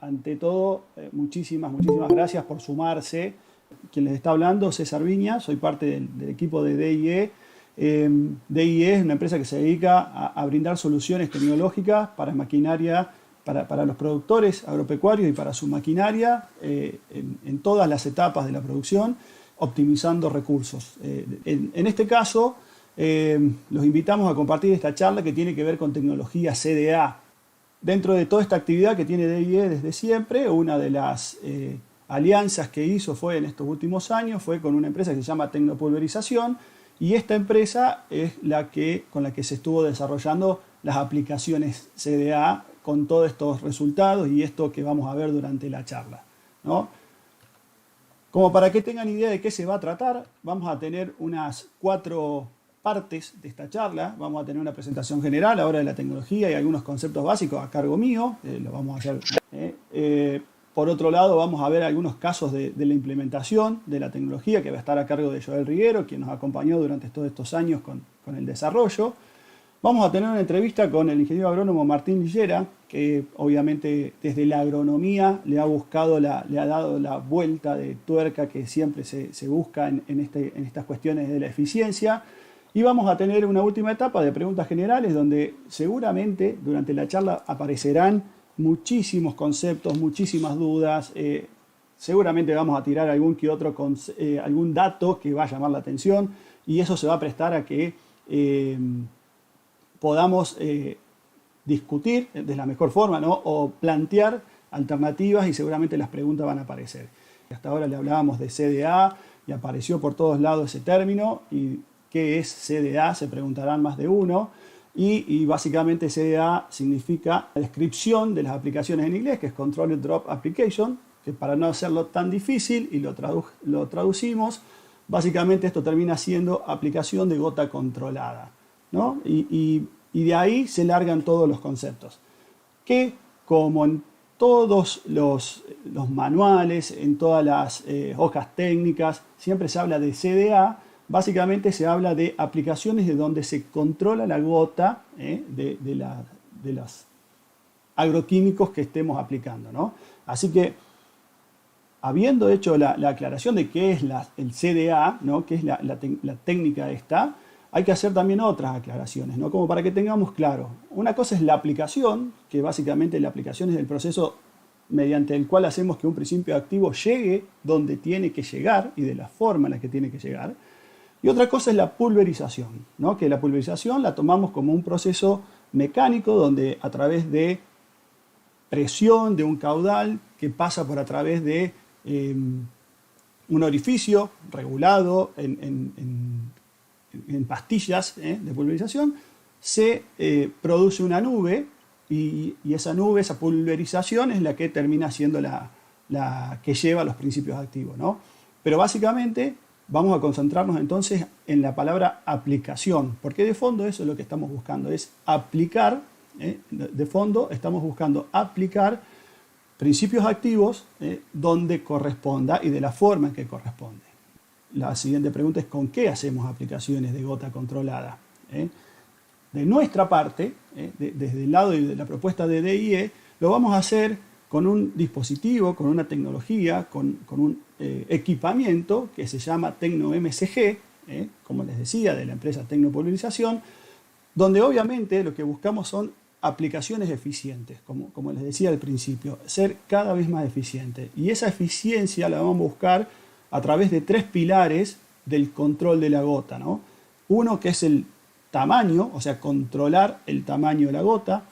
ante todo, muchísimas gracias por sumarse. Quien les está hablando, César Viña, soy parte del equipo de DIE. DIE es una empresa que se dedica a brindar soluciones tecnológicas para maquinaria, para los productores agropecuarios y para su maquinaria en todas las etapas de la producción, optimizando recursos. En este caso, los invitamos a compartir esta charla que tiene que ver con tecnología CDA. Dentro de toda esta actividad que tiene DIE desde siempre, una de las alianzas que hizo fue en estos últimos años, fue con una empresa que se llama Tecnopulverización, y esta empresa es con la que se estuvo desarrollando las aplicaciones CDA con todos estos resultados y esto que vamos a ver durante la charla, ¿no? Como para que tengan idea de qué se va a tratar, vamos a tener unas 4 partes de esta charla. Vamos a tener una presentación general ahora de la tecnología y algunos conceptos básicos a cargo mío, lo vamos a hacer. Por otro lado, vamos a ver algunos casos de la implementación de la tecnología que va a estar a cargo de Joel Riguero, quien nos acompañó durante todos estos años con el desarrollo. Vamos a tener una entrevista con el ingeniero agrónomo Martín Lillera, que obviamente desde la agronomía le ha dado la vuelta de tuerca que siempre se busca en estas cuestiones de la eficiencia. Y vamos a tener una última etapa de preguntas generales donde seguramente durante la charla aparecerán muchísimos conceptos, muchísimas dudas. Seguramente vamos a tirar algún dato que va a llamar la atención y eso se va a prestar a que podamos discutir de la mejor forma, ¿no? O plantear alternativas y seguramente las preguntas van a aparecer. Hasta ahora le hablábamos de CDA y apareció por todos lados ese término. ¿Y qué es CDA? Se preguntarán más de uno. Y básicamente CDA significa la descripción de las aplicaciones en inglés, que es Controlled Drop Application, que para no hacerlo tan difícil y lo traducimos, básicamente esto termina siendo aplicación de gota controlada, ¿no? Y de ahí se largan todos los conceptos, que como en todos los manuales, en todas las hojas técnicas, siempre se habla de CDA. Básicamente se habla de aplicaciones de donde se controla la gota de los agroquímicos que estemos aplicando, ¿no? Así que, habiendo hecho la aclaración de qué es el CDA, ¿no? Qué es la técnica esta, hay que hacer también otras aclaraciones, ¿no? Como para que tengamos claro. Una cosa es la aplicación, que básicamente la aplicación es el proceso mediante el cual hacemos que un principio activo llegue donde tiene que llegar y de la forma en la que tiene que llegar. Y otra cosa es la pulverización, ¿no? Que la pulverización la tomamos como un proceso mecánico donde a través de presión de un caudal que pasa por a través de un orificio regulado en pastillas de pulverización, se produce una nube y esa nube, esa pulverización es la que termina siendo la que lleva los principios activos, ¿no? Pero básicamente vamos a concentrarnos entonces en la palabra aplicación, porque de fondo eso es lo que estamos buscando, es aplicar, de fondo estamos buscando aplicar principios activos donde corresponda y de la forma en que corresponde. La siguiente pregunta es ¿con qué hacemos aplicaciones de gota controlada? De nuestra parte, desde el lado de la propuesta de DIE, lo vamos a hacer con un dispositivo, con una tecnología, con un equipamiento que se llama TecnoMSG, como les decía, de la empresa Tecnopulverización, donde obviamente lo que buscamos son aplicaciones eficientes, como les decía al principio, ser cada vez más eficiente. Y esa eficiencia la vamos a buscar a través de 3 pilares del control de la gota, ¿no? Uno que es el tamaño, o sea, controlar el tamaño de la gota.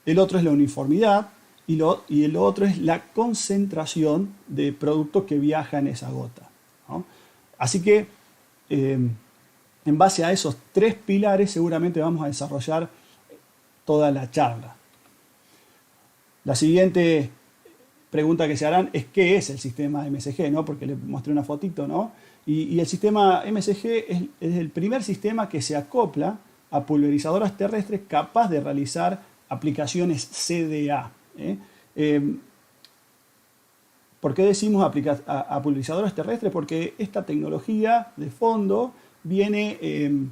El otro es la uniformidad. Y el otro es la concentración de producto que viaja en esa gota, ¿no? Así que en base a esos 3 pilares seguramente vamos a desarrollar toda la charla. La siguiente pregunta que se harán es ¿qué es el sistema MSG? ¿No? Porque les mostré una fotito, ¿no? Y el sistema MSG es el primer sistema que se acopla a pulverizadoras terrestres capaz de realizar aplicaciones CDA. ¿Por qué decimos a pulverizadoras terrestres? Porque esta tecnología de fondo viene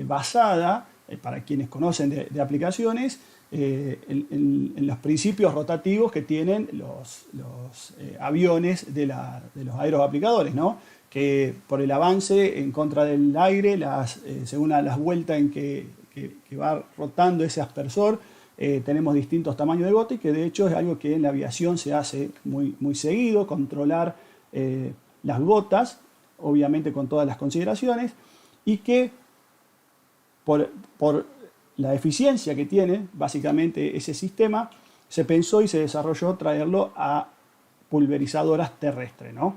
basada, para quienes conocen de aplicaciones, en los principios rotativos que tienen los aviones de los aeroaplicadores, ¿no? Que por el avance en contra del aire, según las vueltas en que va rotando ese aspersor, tenemos distintos tamaños de gota, y que de hecho es algo que en la aviación se hace muy, muy seguido, controlar las gotas, obviamente con todas las consideraciones, y que por la eficiencia que tiene básicamente ese sistema, se pensó y se desarrolló traerlo a pulverizadoras terrestres, ¿no?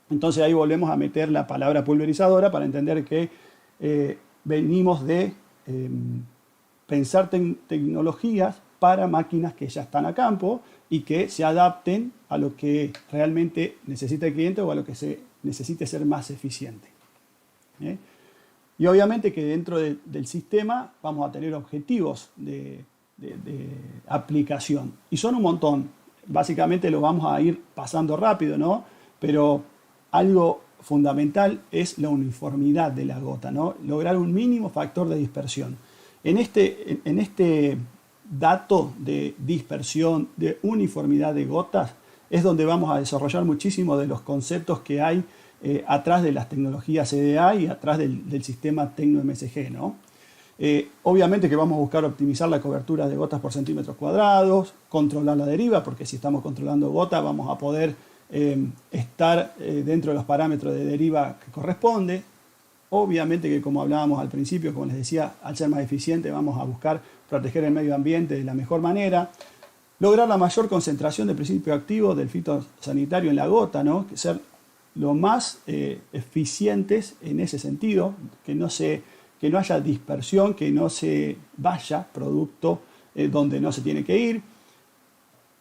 Entonces ahí volvemos a meter la palabra pulverizadora para entender que venimos de pensar tecnologías para máquinas que ya están a campo y que se adapten a lo que realmente necesita el cliente o a lo que se necesite ser más eficiente. Y obviamente que dentro del sistema vamos a tener objetivos de aplicación. Y son un montón. Básicamente lo vamos a ir pasando rápido, ¿no? Pero algo fundamental es la uniformidad de la gota, ¿no? Lograr un mínimo factor de dispersión. En este dato de dispersión, de uniformidad de gotas, es donde vamos a desarrollar muchísimo de los conceptos que hay atrás de las tecnologías CDA y atrás del sistema Tecno-MSG, ¿no? Obviamente que vamos a buscar optimizar la cobertura de gotas por centímetros cuadrados, controlar la deriva, porque si estamos controlando gotas vamos a poder estar dentro de los parámetros de deriva que corresponde. Obviamente que, como hablábamos al principio, como les decía, al ser más eficiente vamos a buscar proteger el medio ambiente de la mejor manera, lograr la mayor concentración de principio activo del fitosanitario en la gota, ¿no? Que ser lo más eficientes en ese sentido, que no haya dispersión, que no se vaya producto donde no se tiene que ir.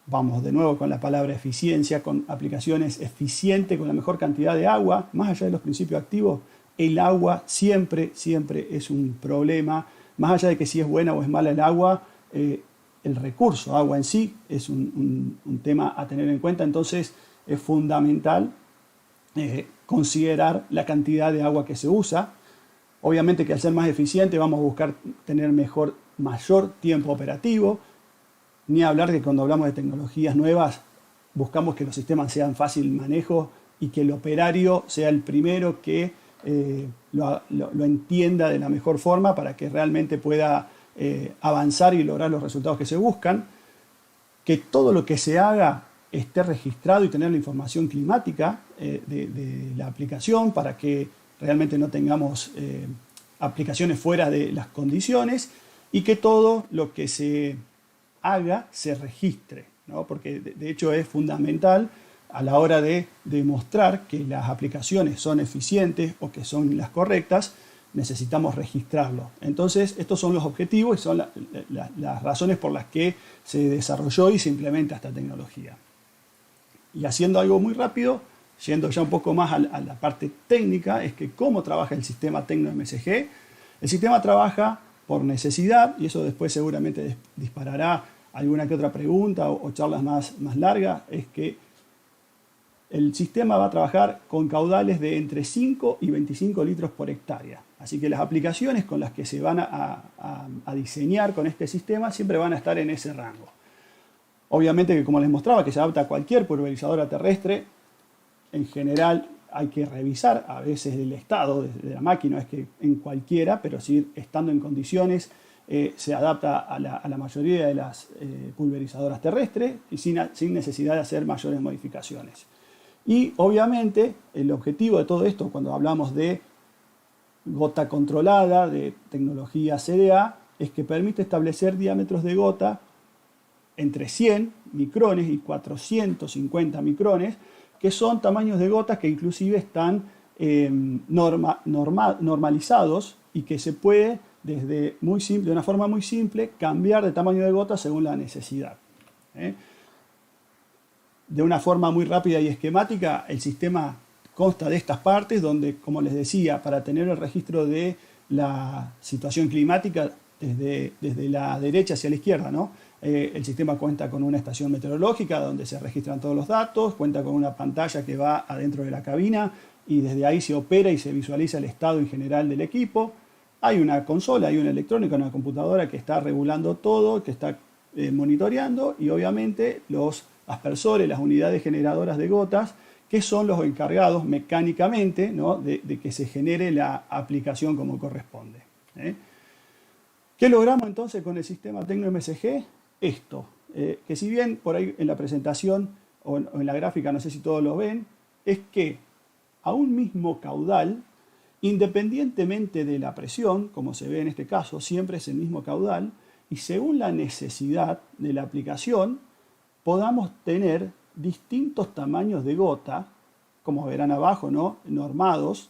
Vamos de nuevo con la palabra eficiencia, con aplicaciones eficientes, con la mejor cantidad de agua. Más allá de los principios activos, el agua siempre es un problema. Más allá de que si es buena o es mala el agua, el recurso agua en sí es un tema a tener en cuenta. Entonces es fundamental considerar la cantidad de agua que se usa. Obviamente que al ser más eficiente vamos a buscar tener mayor tiempo operativo. Ni hablar que cuando hablamos de tecnologías nuevas buscamos que los sistemas sean fácil manejo y que el operario sea el primero que lo entienda de la mejor forma para que realmente pueda avanzar y lograr los resultados que se buscan. Que todo lo que se haga esté registrado y tener la información climática de la aplicación para que realmente no tengamos aplicaciones fuera de las condiciones, y que todo lo que se haga se registre, ¿no? Porque de hecho es fundamental a la hora de demostrar que las aplicaciones son eficientes o que son las correctas, necesitamos registrarlo. Entonces estos son los objetivos y son las razones por las que se desarrolló y se implementa esta tecnología. Y haciendo algo muy rápido, yendo ya un poco más a la parte técnica, es que cómo trabaja el sistema Tecno-MSG. El sistema trabaja por necesidad, y eso después seguramente disparará alguna que otra pregunta o charlas más largas. Es que el sistema va a trabajar con caudales de entre 5 y 25 litros por hectárea. Así que las aplicaciones con las que se van a diseñar con este sistema siempre van a estar en ese rango. Obviamente que, como les mostraba, que se adapta a cualquier pulverizadora terrestre. En general hay que revisar a veces el estado de la máquina, es que en cualquiera, pero sí estando en condiciones se adapta a la mayoría de las pulverizadoras terrestres y sin necesidad de hacer mayores modificaciones. Y obviamente el objetivo de todo esto, cuando hablamos de gota controlada, de tecnología CDA, es que permite establecer diámetros de gota entre 100 micrones y 450 micrones, que son tamaños de gotas que inclusive están normalizados y que se puede de una forma muy simple cambiar de tamaño de gota según la necesidad. De una forma muy rápida y esquemática, el sistema consta de estas partes donde, como les decía, para tener el registro de la situación climática desde la derecha hacia la izquierda, ¿no? El sistema cuenta con una estación meteorológica donde se registran todos los datos, cuenta con una pantalla que va adentro de la cabina y desde ahí se opera y se visualiza el estado en general del equipo. hay una consola, hay una electrónica, una computadora que está regulando todo, que está monitoreando, y obviamente los aspersores, las unidades generadoras de gotas, que son los encargados mecánicamente, ¿no?, de que se genere la aplicación como corresponde. ¿Qué logramos entonces con el sistema TecnoMSG? Esto, que si bien por ahí en la presentación o en la gráfica, no sé si todos lo ven, es que a un mismo caudal, independientemente de la presión, como se ve en este caso, siempre es el mismo caudal, y según la necesidad de la aplicación, podamos tener distintos tamaños de gota, como verán abajo, ¿no?, normados,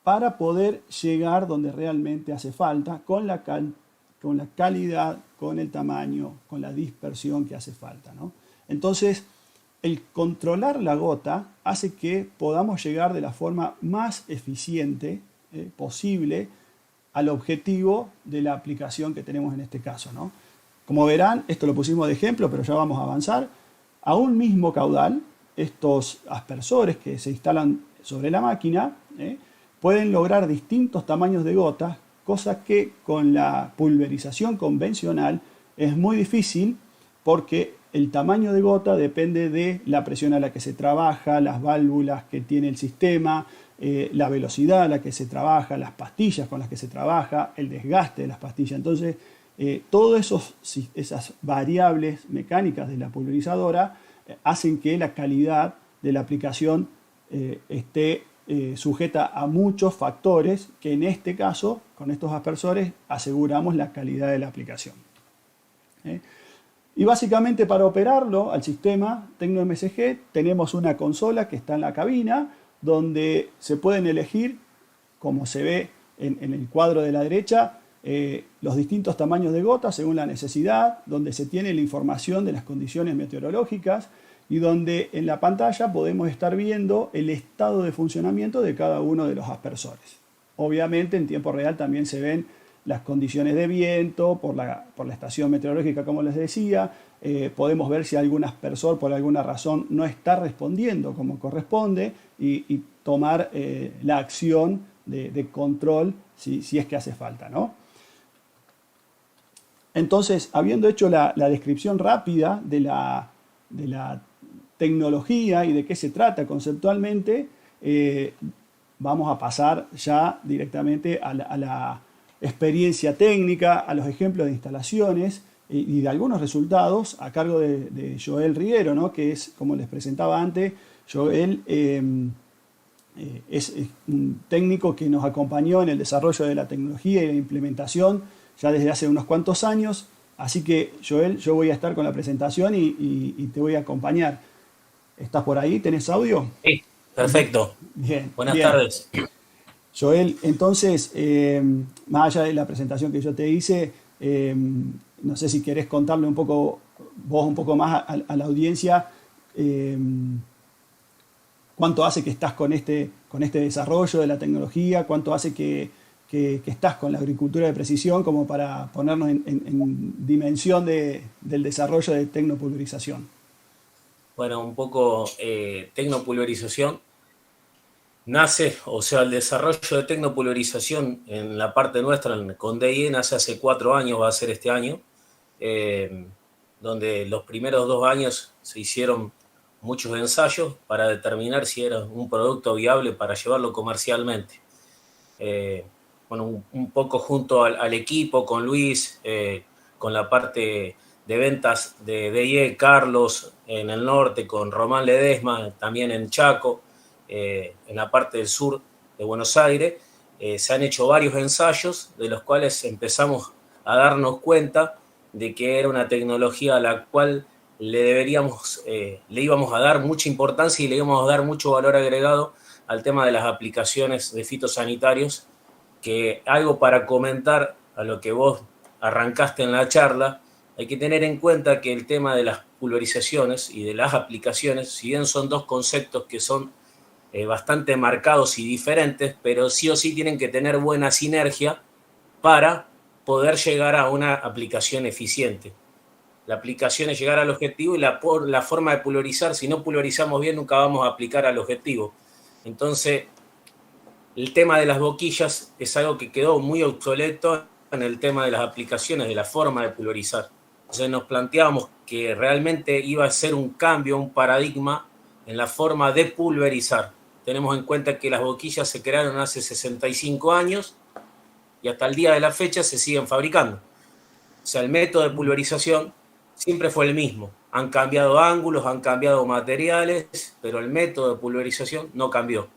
para poder llegar donde realmente hace falta, con la calidad, con el tamaño, con la dispersión que hace falta, ¿no? Entonces, el controlar la gota hace que podamos llegar de la forma más eficiente posible al objetivo de la aplicación que tenemos en este caso, ¿no? Como verán, esto lo pusimos de ejemplo, pero ya vamos a avanzar. A un mismo caudal, estos aspersores que se instalan sobre la máquina pueden lograr distintos tamaños de gotas, cosa que con la pulverización convencional es muy difícil, porque el tamaño de gota depende de la presión a la que se trabaja, las válvulas que tiene el sistema, la velocidad a la que se trabaja, las pastillas con las que se trabaja, el desgaste de las pastillas. Entonces, todas esas variables mecánicas de la pulverizadora hacen que la calidad de la aplicación esté sujeta a muchos factores, que en este caso, con estos aspersores, aseguramos la calidad de la aplicación. Y básicamente, para operarlo al sistema TecnoMSG tenemos una consola que está en la cabina, donde se pueden elegir, como se ve en el cuadro de la derecha, los distintos tamaños de gotas según la necesidad, donde se tiene la información de las condiciones meteorológicas y donde en la pantalla podemos estar viendo el estado de funcionamiento de cada uno de los aspersores. Obviamente en tiempo real también se ven las condiciones de viento por la estación meteorológica, como les decía. Podemos ver si algún aspersor por alguna razón no está respondiendo como corresponde y tomar la acción de control si es que hace falta, ¿no? Entonces, habiendo hecho la descripción rápida de la tecnología y de qué se trata conceptualmente, vamos a pasar ya directamente a la experiencia técnica, a los ejemplos de instalaciones y de algunos resultados a cargo de Joel Riero, ¿no?, que es, como les presentaba antes, Joel es un técnico que nos acompañó en el desarrollo de la tecnología y la implementación ya desde hace unos cuantos años. Así que, Joel, yo voy a estar con la presentación y te voy a acompañar. ¿Estás por ahí? ¿Tenés audio? Sí, perfecto. Bien. Buenas tardes. Joel, entonces, más allá de la presentación que yo te hice, no sé si querés contarle un poco, vos un poco más a la audiencia, cuánto hace que estás con este desarrollo de la tecnología, cuánto hace que estás con la agricultura de precisión, como para ponernos en dimensión del desarrollo de tecnopulverización. Bueno, un poco tecnopulverización nace, o sea, el desarrollo de tecnopulverización en la parte nuestra, con DIE, nace hace 4 años, va a ser este año, donde los primeros 2 años se hicieron muchos ensayos para determinar si era un producto viable para llevarlo comercialmente. Bueno, un poco junto al equipo, con Luis, con la parte de ventas de DIE, Carlos en el norte, con Román Ledesma también en Chaco, en la parte del sur de Buenos Aires, se han hecho varios ensayos de los cuales empezamos a darnos cuenta de que era una tecnología a la cual le íbamos a dar mucha importancia y le íbamos a dar mucho valor agregado al tema de las aplicaciones de fitosanitarios, que algo para comentar a lo que vos arrancaste en la charla. Hay que tener en cuenta que el tema de las pulverizaciones y de las aplicaciones, si bien son dos conceptos que son bastante marcados y diferentes, pero sí o sí tienen que tener buena sinergia para poder llegar a una aplicación eficiente. La aplicación es llegar al objetivo y la forma de pulverizar, si no pulverizamos bien, nunca vamos a aplicar al objetivo. Entonces, el tema de las boquillas es algo que quedó muy obsoleto en el tema de las aplicaciones, de la forma de pulverizar. Entonces nos planteábamos que realmente iba a ser un cambio, un paradigma en la forma de pulverizar. Tenemos en cuenta que las boquillas se crearon hace 65 años y hasta el día de la fecha se siguen fabricando. O sea, el método de pulverización siempre fue el mismo. Han cambiado ángulos, han cambiado materiales, pero el método de pulverización no cambió.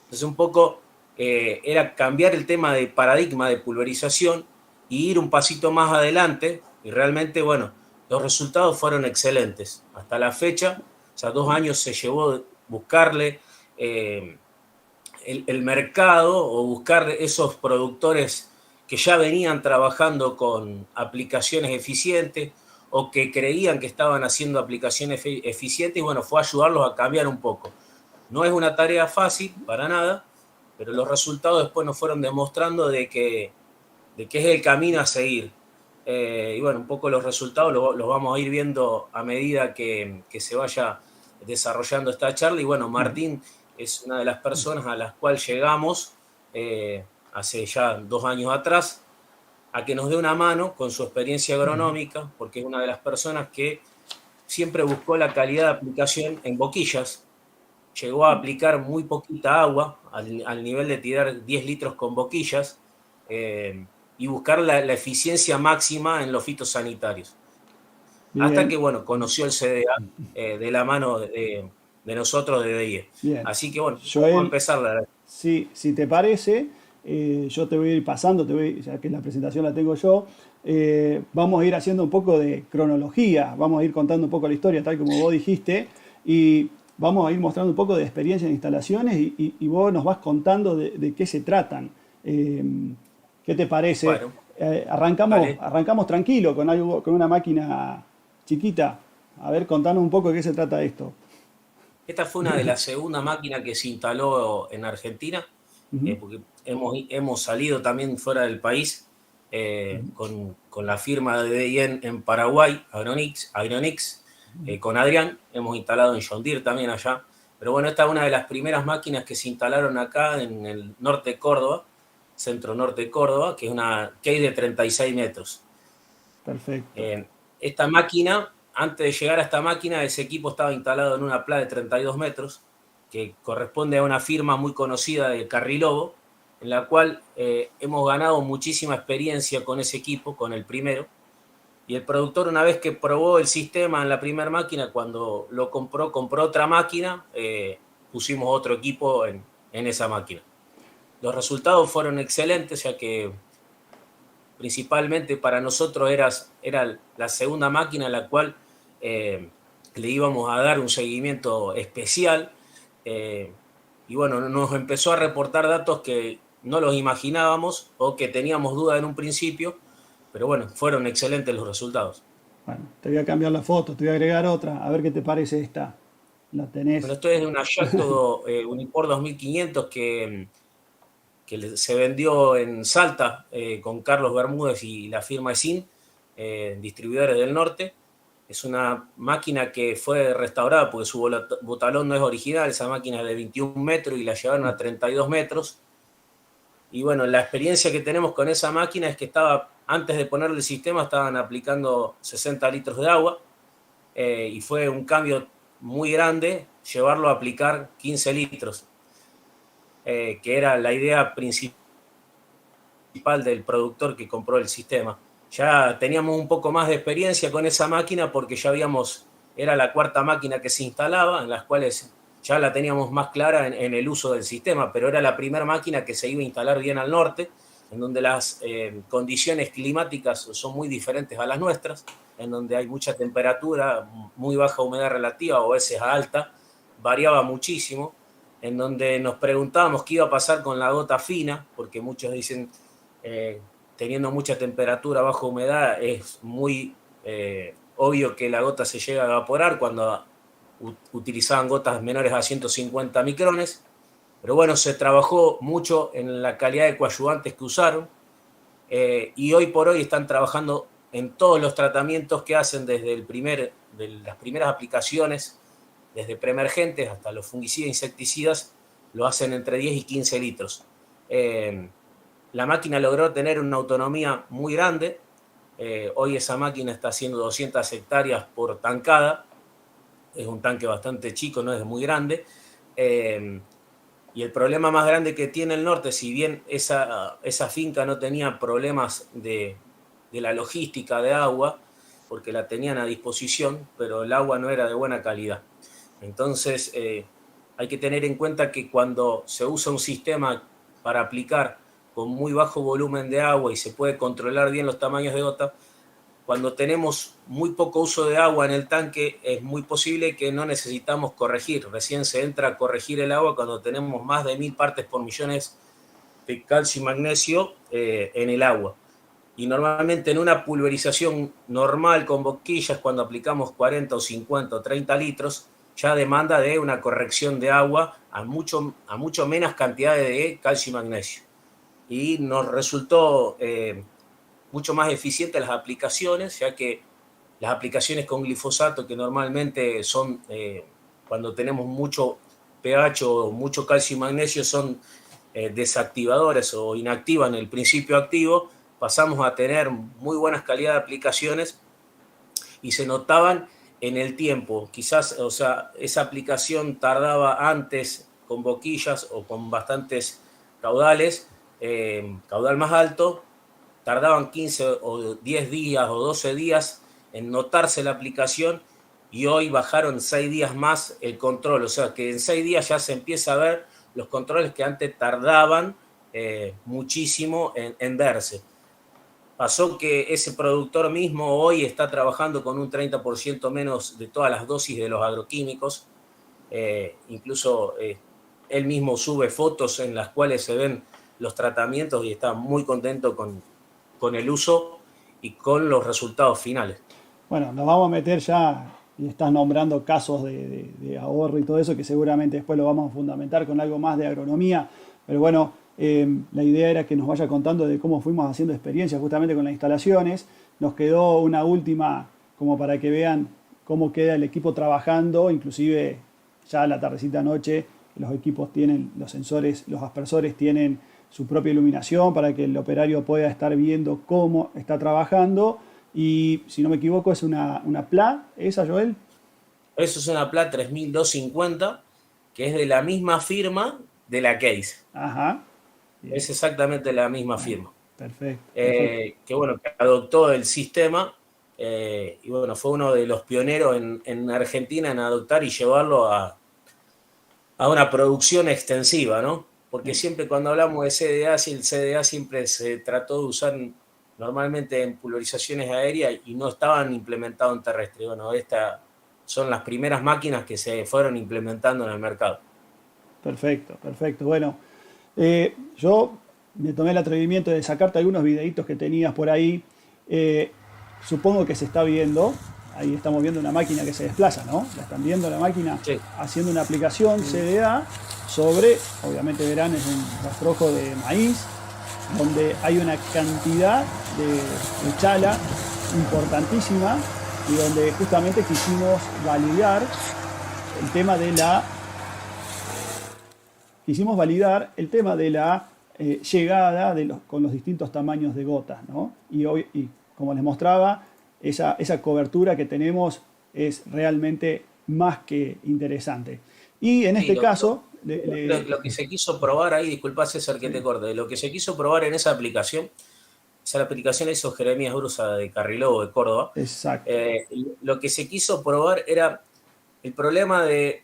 Entonces, un poco era cambiar el tema de paradigma de pulverización y ir un pasito más adelante. Y realmente, bueno, los resultados fueron excelentes. Hasta la fecha, o sea, 2 años se llevó buscarle el mercado o buscar esos productores que ya venían trabajando con aplicaciones eficientes o que creían que estaban haciendo aplicaciones eficientes y bueno, fue ayudarlos a cambiar un poco. No es una tarea fácil, para nada, pero los resultados después nos fueron demostrando de que es el camino a seguir. Y bueno, un poco los resultados los vamos a ir viendo a medida que se vaya desarrollando esta charla. Y bueno, Martín es una de las personas a las cuales llegamos hace ya 2 años atrás a que nos dé una mano con su experiencia agronómica, porque es una de las personas que siempre buscó la calidad de aplicación en boquillas. Llegó a aplicar muy poquita agua, al nivel de tirar 10 litros con boquillas, y buscar la eficiencia máxima en los fitosanitarios. Bien. Hasta que, bueno, conoció el CDA de la mano de nosotros de DIE. Bien. Así que, bueno, Joel, vamos a empezar. si te parece, yo te voy a ir pasando, ya que la presentación la tengo yo, vamos a ir haciendo un poco de cronología, vamos a ir contando un poco la historia, tal como vos dijiste, y vamos a ir mostrando un poco de experiencia en instalaciones y vos nos vas contando de qué se tratan. ¿Qué te parece? Bueno, arrancamos tranquilo con algo, con una máquina chiquita. A ver, contanos un poco de qué se trata esto. esta fue una de las segundas máquinas que se instaló en Argentina, porque hemos salido también fuera del país con la firma de DIE en Paraguay, Agronix, con Adrián, hemos instalado en John Deere también allá. Pero bueno, esta es una de las primeras máquinas que se instalaron acá en el norte de Córdoba, centro norte de Córdoba, que es una case de 36 metros. Perfecto. Esta máquina, antes de llegar a esta máquina, ese equipo estaba instalado en una plaza de 32 metros, que corresponde a una firma muy conocida de Carrilobo, en la cual hemos ganado muchísima experiencia con ese equipo, con el primero. Y el productor, una vez que probó el sistema en la primera máquina, cuando lo compró otra máquina, pusimos otro equipo en esa máquina. Los resultados fueron excelentes, ya que principalmente para nosotros era la segunda máquina a la cual le íbamos a dar un seguimiento especial. Y bueno, nos empezó a reportar datos que no los imaginábamos o que teníamos dudas en un principio, pero bueno, fueron excelentes los resultados. Bueno, te voy a cambiar la foto, te voy a agregar otra, a ver qué te parece esta. La tenés. Bueno, esto es de una Yacto Unifor 2500 que se vendió en Salta con Carlos Bermúdez y la firma ESIN, distribuidores del norte. Es una máquina que fue restaurada porque su botalón no es original, esa máquina es de 21 metros y la llevaron a 32 metros. Y bueno, la experiencia que tenemos con esa máquina es que antes de ponerle el sistema, estaban aplicando 60 litros de agua y fue un cambio muy grande llevarlo a aplicar 15 litros, que era la idea principal del productor que compró el sistema. Ya teníamos un poco más de experiencia con esa máquina porque era la cuarta máquina que se instalaba, en las cuales ya la teníamos más clara en el uso del sistema, pero era la primera máquina que se iba a instalar bien al norte, en donde las condiciones climáticas son muy diferentes a las nuestras, en donde hay mucha temperatura, muy baja humedad relativa o a veces alta, variaba muchísimo, en donde nos preguntábamos qué iba a pasar con la gota fina, porque muchos dicen, teniendo mucha temperatura, baja humedad, es muy obvio que la gota se llega a evaporar cuando utilizaban gotas menores a 150 micrones, pero bueno, se trabajó mucho en la calidad de coadyuvantes que usaron y hoy por hoy están trabajando en todos los tratamientos que hacen desde de las primeras aplicaciones, desde preemergentes hasta los fungicidas e insecticidas, lo hacen entre 10 y 15 litros. La máquina logró tener una autonomía muy grande. Hoy esa máquina está haciendo 200 hectáreas por tancada. Es un tanque bastante chico, no es muy grande. Y el problema más grande que tiene el norte, si bien esa finca no tenía problemas de la logística de agua, porque la tenían a disposición, pero el agua no era de buena calidad. Entonces, hay que tener en cuenta que cuando se usa un sistema para aplicar con muy bajo volumen de agua y se puede controlar bien los tamaños de gota, cuando tenemos muy poco uso de agua en el tanque, es muy posible que no necesitamos corregir. Recién se entra a corregir el agua cuando tenemos más de 1000 partes por millones de calcio y magnesio en el agua. Y normalmente en una pulverización normal con boquillas, cuando aplicamos 40 o 50 o 30 litros, ya demanda de una corrección de agua a mucho menos cantidad de calcio y magnesio. Y nos resultó mucho más eficientes las aplicaciones, ya que las aplicaciones con glifosato, que normalmente son, cuando tenemos mucho pH o mucho calcio y magnesio, son desactivadores o inactivan el principio activo, pasamos a tener muy buenas calidades de aplicaciones y se notaban en el tiempo. Quizás, o sea, esa aplicación tardaba antes con boquillas o con bastantes caudales, caudal más alto, tardaban 15 o 10 días o 12 días en notarse la aplicación, y hoy bajaron 6 días más el control. O sea que en 6 días ya se empieza a ver los controles que antes tardaban muchísimo en verse. Pasó que ese productor mismo hoy está trabajando con un 30% menos de todas las dosis de los agroquímicos. Incluso él mismo sube fotos en las cuales se ven los tratamientos y está muy contento con el uso y con los resultados finales. Bueno, nos vamos a meter ya, y estás nombrando casos de ahorro y todo eso, que seguramente después lo vamos a fundamentar con algo más de agronomía, pero bueno, la idea era que nos vaya contando de cómo fuimos haciendo experiencias justamente con las instalaciones. Nos quedó una última, como para que vean cómo queda el equipo trabajando, inclusive ya a la tardecita noche los equipos tienen, los sensores, los aspersores tienen su propia iluminación para que el operario pueda estar viendo cómo está trabajando. Y si no me equivoco es una PLA, ¿esa, Joel? Eso es una PLA 3250, que es de la misma firma de la Case. Ajá. Bien. Es exactamente la misma firma. Perfecto. Perfecto. Que bueno, que adoptó el sistema y bueno, fue uno de los pioneros en Argentina en adoptar y llevarlo a una producción extensiva, ¿no? Porque siempre cuando hablamos de CDA, el CDA siempre se trató de usar normalmente en pulverizaciones aéreas y no estaban implementados en terrestre. Bueno, estas son las primeras máquinas que se fueron implementando en el mercado. Perfecto, perfecto. Bueno, yo me tomé el atrevimiento de sacarte algunos videitos que tenías por ahí. Supongo que se está viendo. Ahí estamos viendo una máquina que se desplaza, ¿no? ¿La están viendo la máquina? Sí. Haciendo una aplicación CDA sobre, obviamente verán, es un rastrojo de maíz, donde hay una cantidad de chala importantísima y donde justamente quisimos validar el tema de la llegada con los distintos tamaños de gotas, ¿no? Y como les mostraba, esa cobertura que tenemos es realmente más que interesante. Y en este caso... Lo que se quiso probar ahí, disculpa César que te corte, lo que se quiso probar en esa aplicación hizo Jeremías Brusa de Carriló, de Córdoba. Exacto. Lo que se quiso probar era el problema de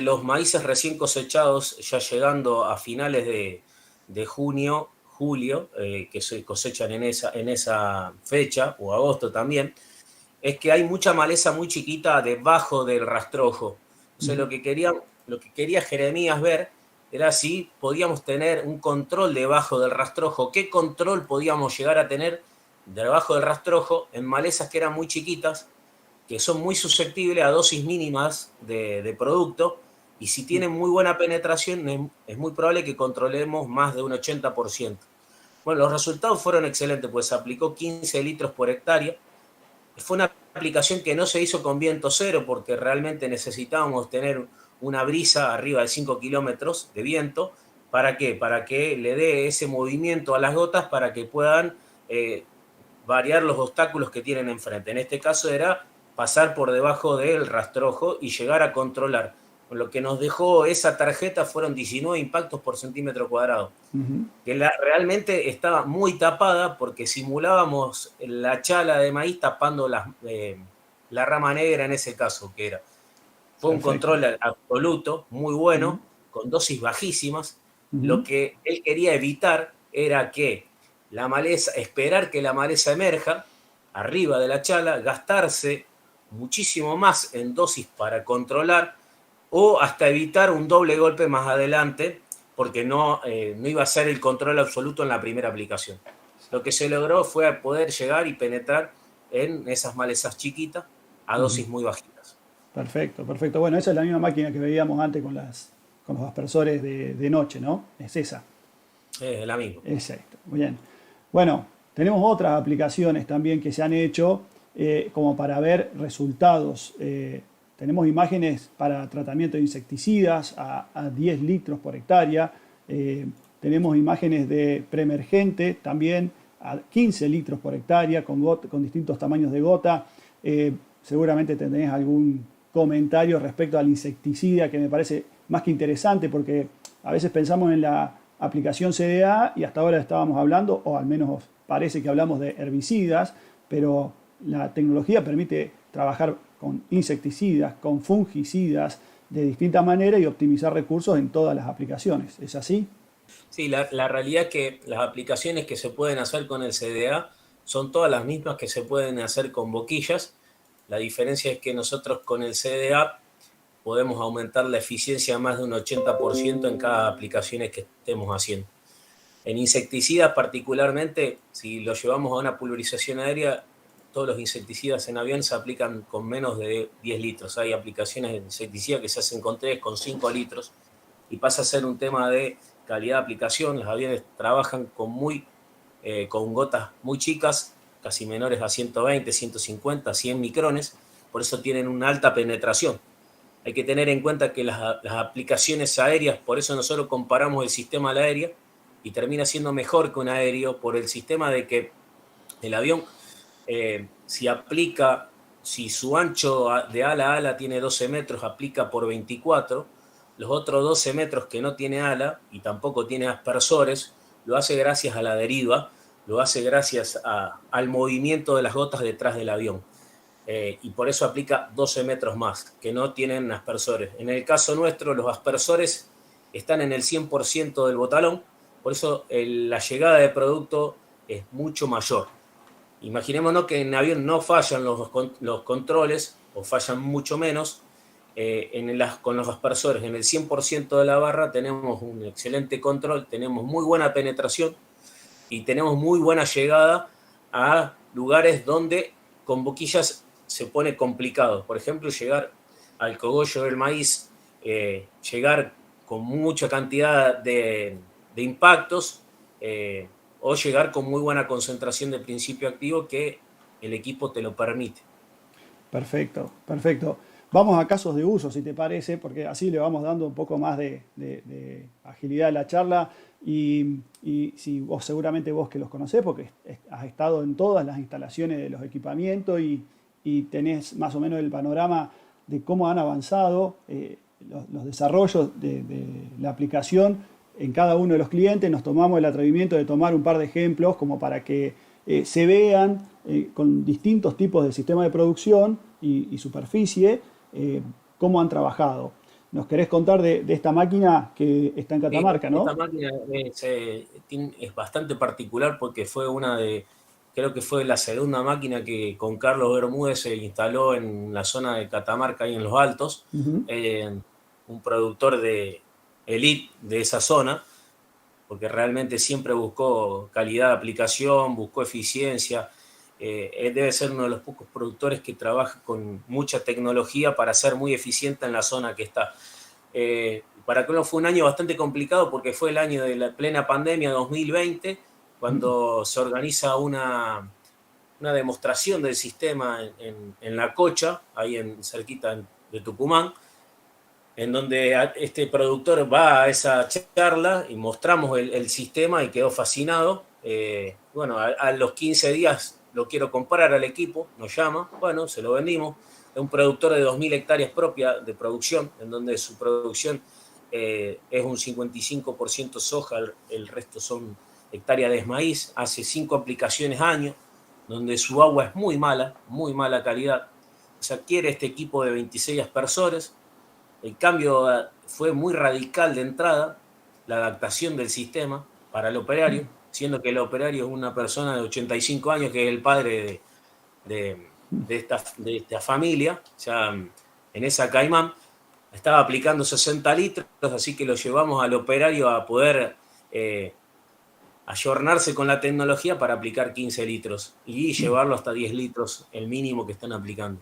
los maíces recién cosechados, ya llegando a finales de junio, julio, que se cosechan en esa fecha, o agosto también, es que hay mucha maleza muy chiquita debajo del rastrojo. O sea, lo que quería Jeremías ver era si podíamos tener un control debajo del rastrojo, qué control podíamos llegar a tener debajo del rastrojo en malezas que eran muy chiquitas, que son muy susceptibles a dosis mínimas de producto, y si tienen muy buena penetración es muy probable que controlemos más de un 80%. Bueno, los resultados fueron excelentes, pues se aplicó 15 litros por hectárea. Fue una aplicación que no se hizo con viento cero porque realmente necesitábamos tener una brisa arriba de 5 kilómetros de viento ¿Para qué? Para que le dé ese movimiento a las gotas para que puedan variar los obstáculos que tienen enfrente. En este caso era pasar por debajo del rastrojo y llegar a controlar. Lo que nos dejó esa tarjeta fueron 19 impactos por centímetro cuadrado, que realmente estaba muy tapada porque simulábamos la chala de maíz tapando la rama negra en ese caso, que era. Fue un control absoluto, muy bueno, con dosis bajísimas. Lo que él quería evitar era que la maleza, esperar que la maleza emerja arriba de la chala, gastarse muchísimo más en dosis para controlar o hasta evitar un doble golpe más adelante, porque no iba a ser el control absoluto en la primera aplicación. Lo que se logró fue poder llegar y penetrar en esas malezas chiquitas a dosis muy bajitas. Perfecto, perfecto. Bueno, esa es la misma máquina que veíamos antes con los aspersores de noche, ¿no? Es esa. Es la misma. Exacto, muy bien. Bueno, tenemos otras aplicaciones también que se han hecho como para ver resultados. Tenemos imágenes para tratamiento de insecticidas a 10 litros por hectárea. Tenemos imágenes de preemergente también a 15 litros por hectárea con distintos tamaños de gota. Seguramente tendréis algún comentario respecto al insecticida que me parece más que interesante porque a veces pensamos en la aplicación CDA y hasta ahora estábamos hablando, o al menos parece que hablamos de herbicidas, pero la tecnología permite trabajar con insecticidas, con fungicidas de distintas maneras y optimizar recursos en todas las aplicaciones. ¿Es así? Sí, la realidad es que las aplicaciones que se pueden hacer con el CDA son todas las mismas que se pueden hacer con boquillas. La diferencia es que nosotros con el CDA podemos aumentar la eficiencia a más de un 80% en cada aplicación que estemos haciendo. En insecticidas particularmente, si lo llevamos a una pulverización aérea, todos los insecticidas en avión se aplican con menos de 10 litros. Hay aplicaciones de insecticida que se hacen con 3, con 5 litros y pasa a ser un tema de calidad de aplicación. Los aviones trabajan con gotas muy chicas, casi menores a 120, 150, 100 micrones, por eso tienen una alta penetración. Hay que tener en cuenta que las aplicaciones aéreas, por eso nosotros comparamos el sistema al aéreo y termina siendo mejor que un aéreo por el sistema de que el avión, si su ancho de ala a ala tiene 12 metros, aplica por 24, los otros 12 metros que no tiene ala y tampoco tiene aspersores, lo hace gracias a la deriva, lo hace gracias al movimiento de las gotas detrás del avión. Y por eso aplica 12 metros más, que no tienen aspersores. En el caso nuestro, los aspersores están en el 100% del botalón, por eso la llegada de producto es mucho mayor. Imaginémonos que en avión no fallan los controles, o fallan mucho menos, con los aspersores. En el 100% de la barra tenemos un excelente control, tenemos muy buena penetración y tenemos muy buena llegada a lugares donde con boquillas se pone complicado. Por ejemplo, llegar al cogollo del maíz, llegar con mucha cantidad de impactos o llegar con muy buena concentración de principio activo que el equipo te lo permite. Perfecto, perfecto. Vamos a casos de uso, si te parece, porque así le vamos dando un poco más de agilidad a la charla. Y si seguramente vos que los conocés, porque has estado en todas las instalaciones de los equipamientos y tenés más o menos el panorama de cómo han avanzado los desarrollos de la aplicación en cada uno de los clientes. Nos tomamos el atrevimiento de tomar un par de ejemplos como para que se vean con distintos tipos de sistema de producción y superficie cómo han trabajado. ¿Nos querés contar de esta máquina que está en Catamarca, no? Esta máquina es bastante particular porque creo que fue la segunda máquina que con Carlos Bermúdez se instaló en la zona de Catamarca, ahí en los Altos, un productor de elite de esa zona, porque realmente siempre buscó calidad de aplicación, buscó eficiencia. Él debe ser uno de los pocos productores que trabaja con mucha tecnología para ser muy eficiente en la zona que está. Para Colo fue un año bastante complicado porque fue el año de la plena pandemia 2020, cuando se organiza una demostración del sistema en La Cocha, ahí cerquita de Tucumán, en donde este productor va a esa charla y mostramos el sistema y quedó fascinado. Bueno, a los 15 días lo quiero comprar al equipo, nos llama, bueno, se lo vendimos. Es un productor de 2.000 hectáreas propia de producción, en donde su producción es un 55% soja, el resto son hectáreas de maíz, hace 5 aplicaciones año, donde su agua es muy mala calidad. O sea, quiere este equipo de 26 aspersores. El cambio fue muy radical de entrada, la adaptación del sistema para el operario, siendo que el operario es una persona de 85 años que es el padre de esta familia, o sea, en esa Caimán. Estaba aplicando 60 litros, así que lo llevamos al operario a poder ayornarse con la tecnología para aplicar 15 litros y llevarlo hasta 10 litros, el mínimo que están aplicando.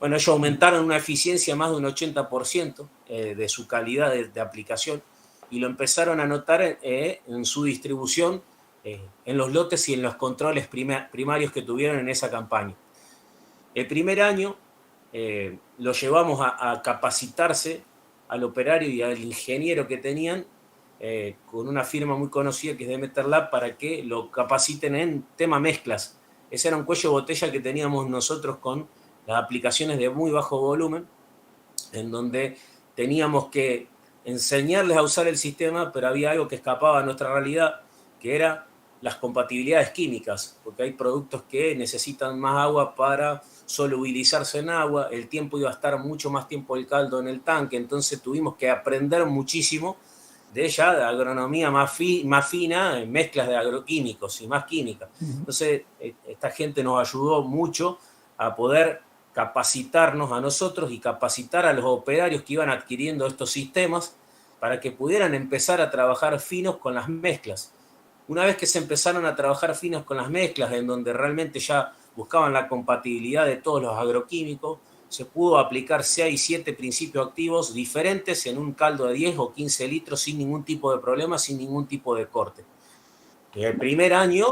Bueno, ellos aumentaron una eficiencia más de un 80% de su calidad de aplicación y lo empezaron a notar en su distribución, en los lotes y en los controles primarios que tuvieron en esa campaña. El primer año lo llevamos a capacitarse al operario y al ingeniero que tenían con una firma muy conocida que es Demeter Lab para que lo capaciten en tema mezclas. Ese era un cuello de botella que teníamos nosotros con las aplicaciones de muy bajo volumen, en donde teníamos que enseñarles a usar el sistema, pero había algo que escapaba a nuestra realidad, que era las compatibilidades químicas, porque hay productos que necesitan más agua para solubilizarse en agua, el tiempo iba a estar mucho más tiempo el caldo en el tanque, entonces tuvimos que aprender muchísimo de ella, de agronomía más fina, mezclas de agroquímicos y más química. Entonces, esta gente nos ayudó mucho a poder capacitarnos a nosotros y capacitar a los operarios que iban adquiriendo estos sistemas para que pudieran empezar a trabajar finos con las mezclas. Una vez que se empezaron a trabajar finos con las mezclas, en donde realmente ya buscaban la compatibilidad de todos los agroquímicos, se pudo aplicar 6, 7 principios activos diferentes en un caldo de 10 o 15 litros sin ningún tipo de problema, sin ningún tipo de corte. El primer año,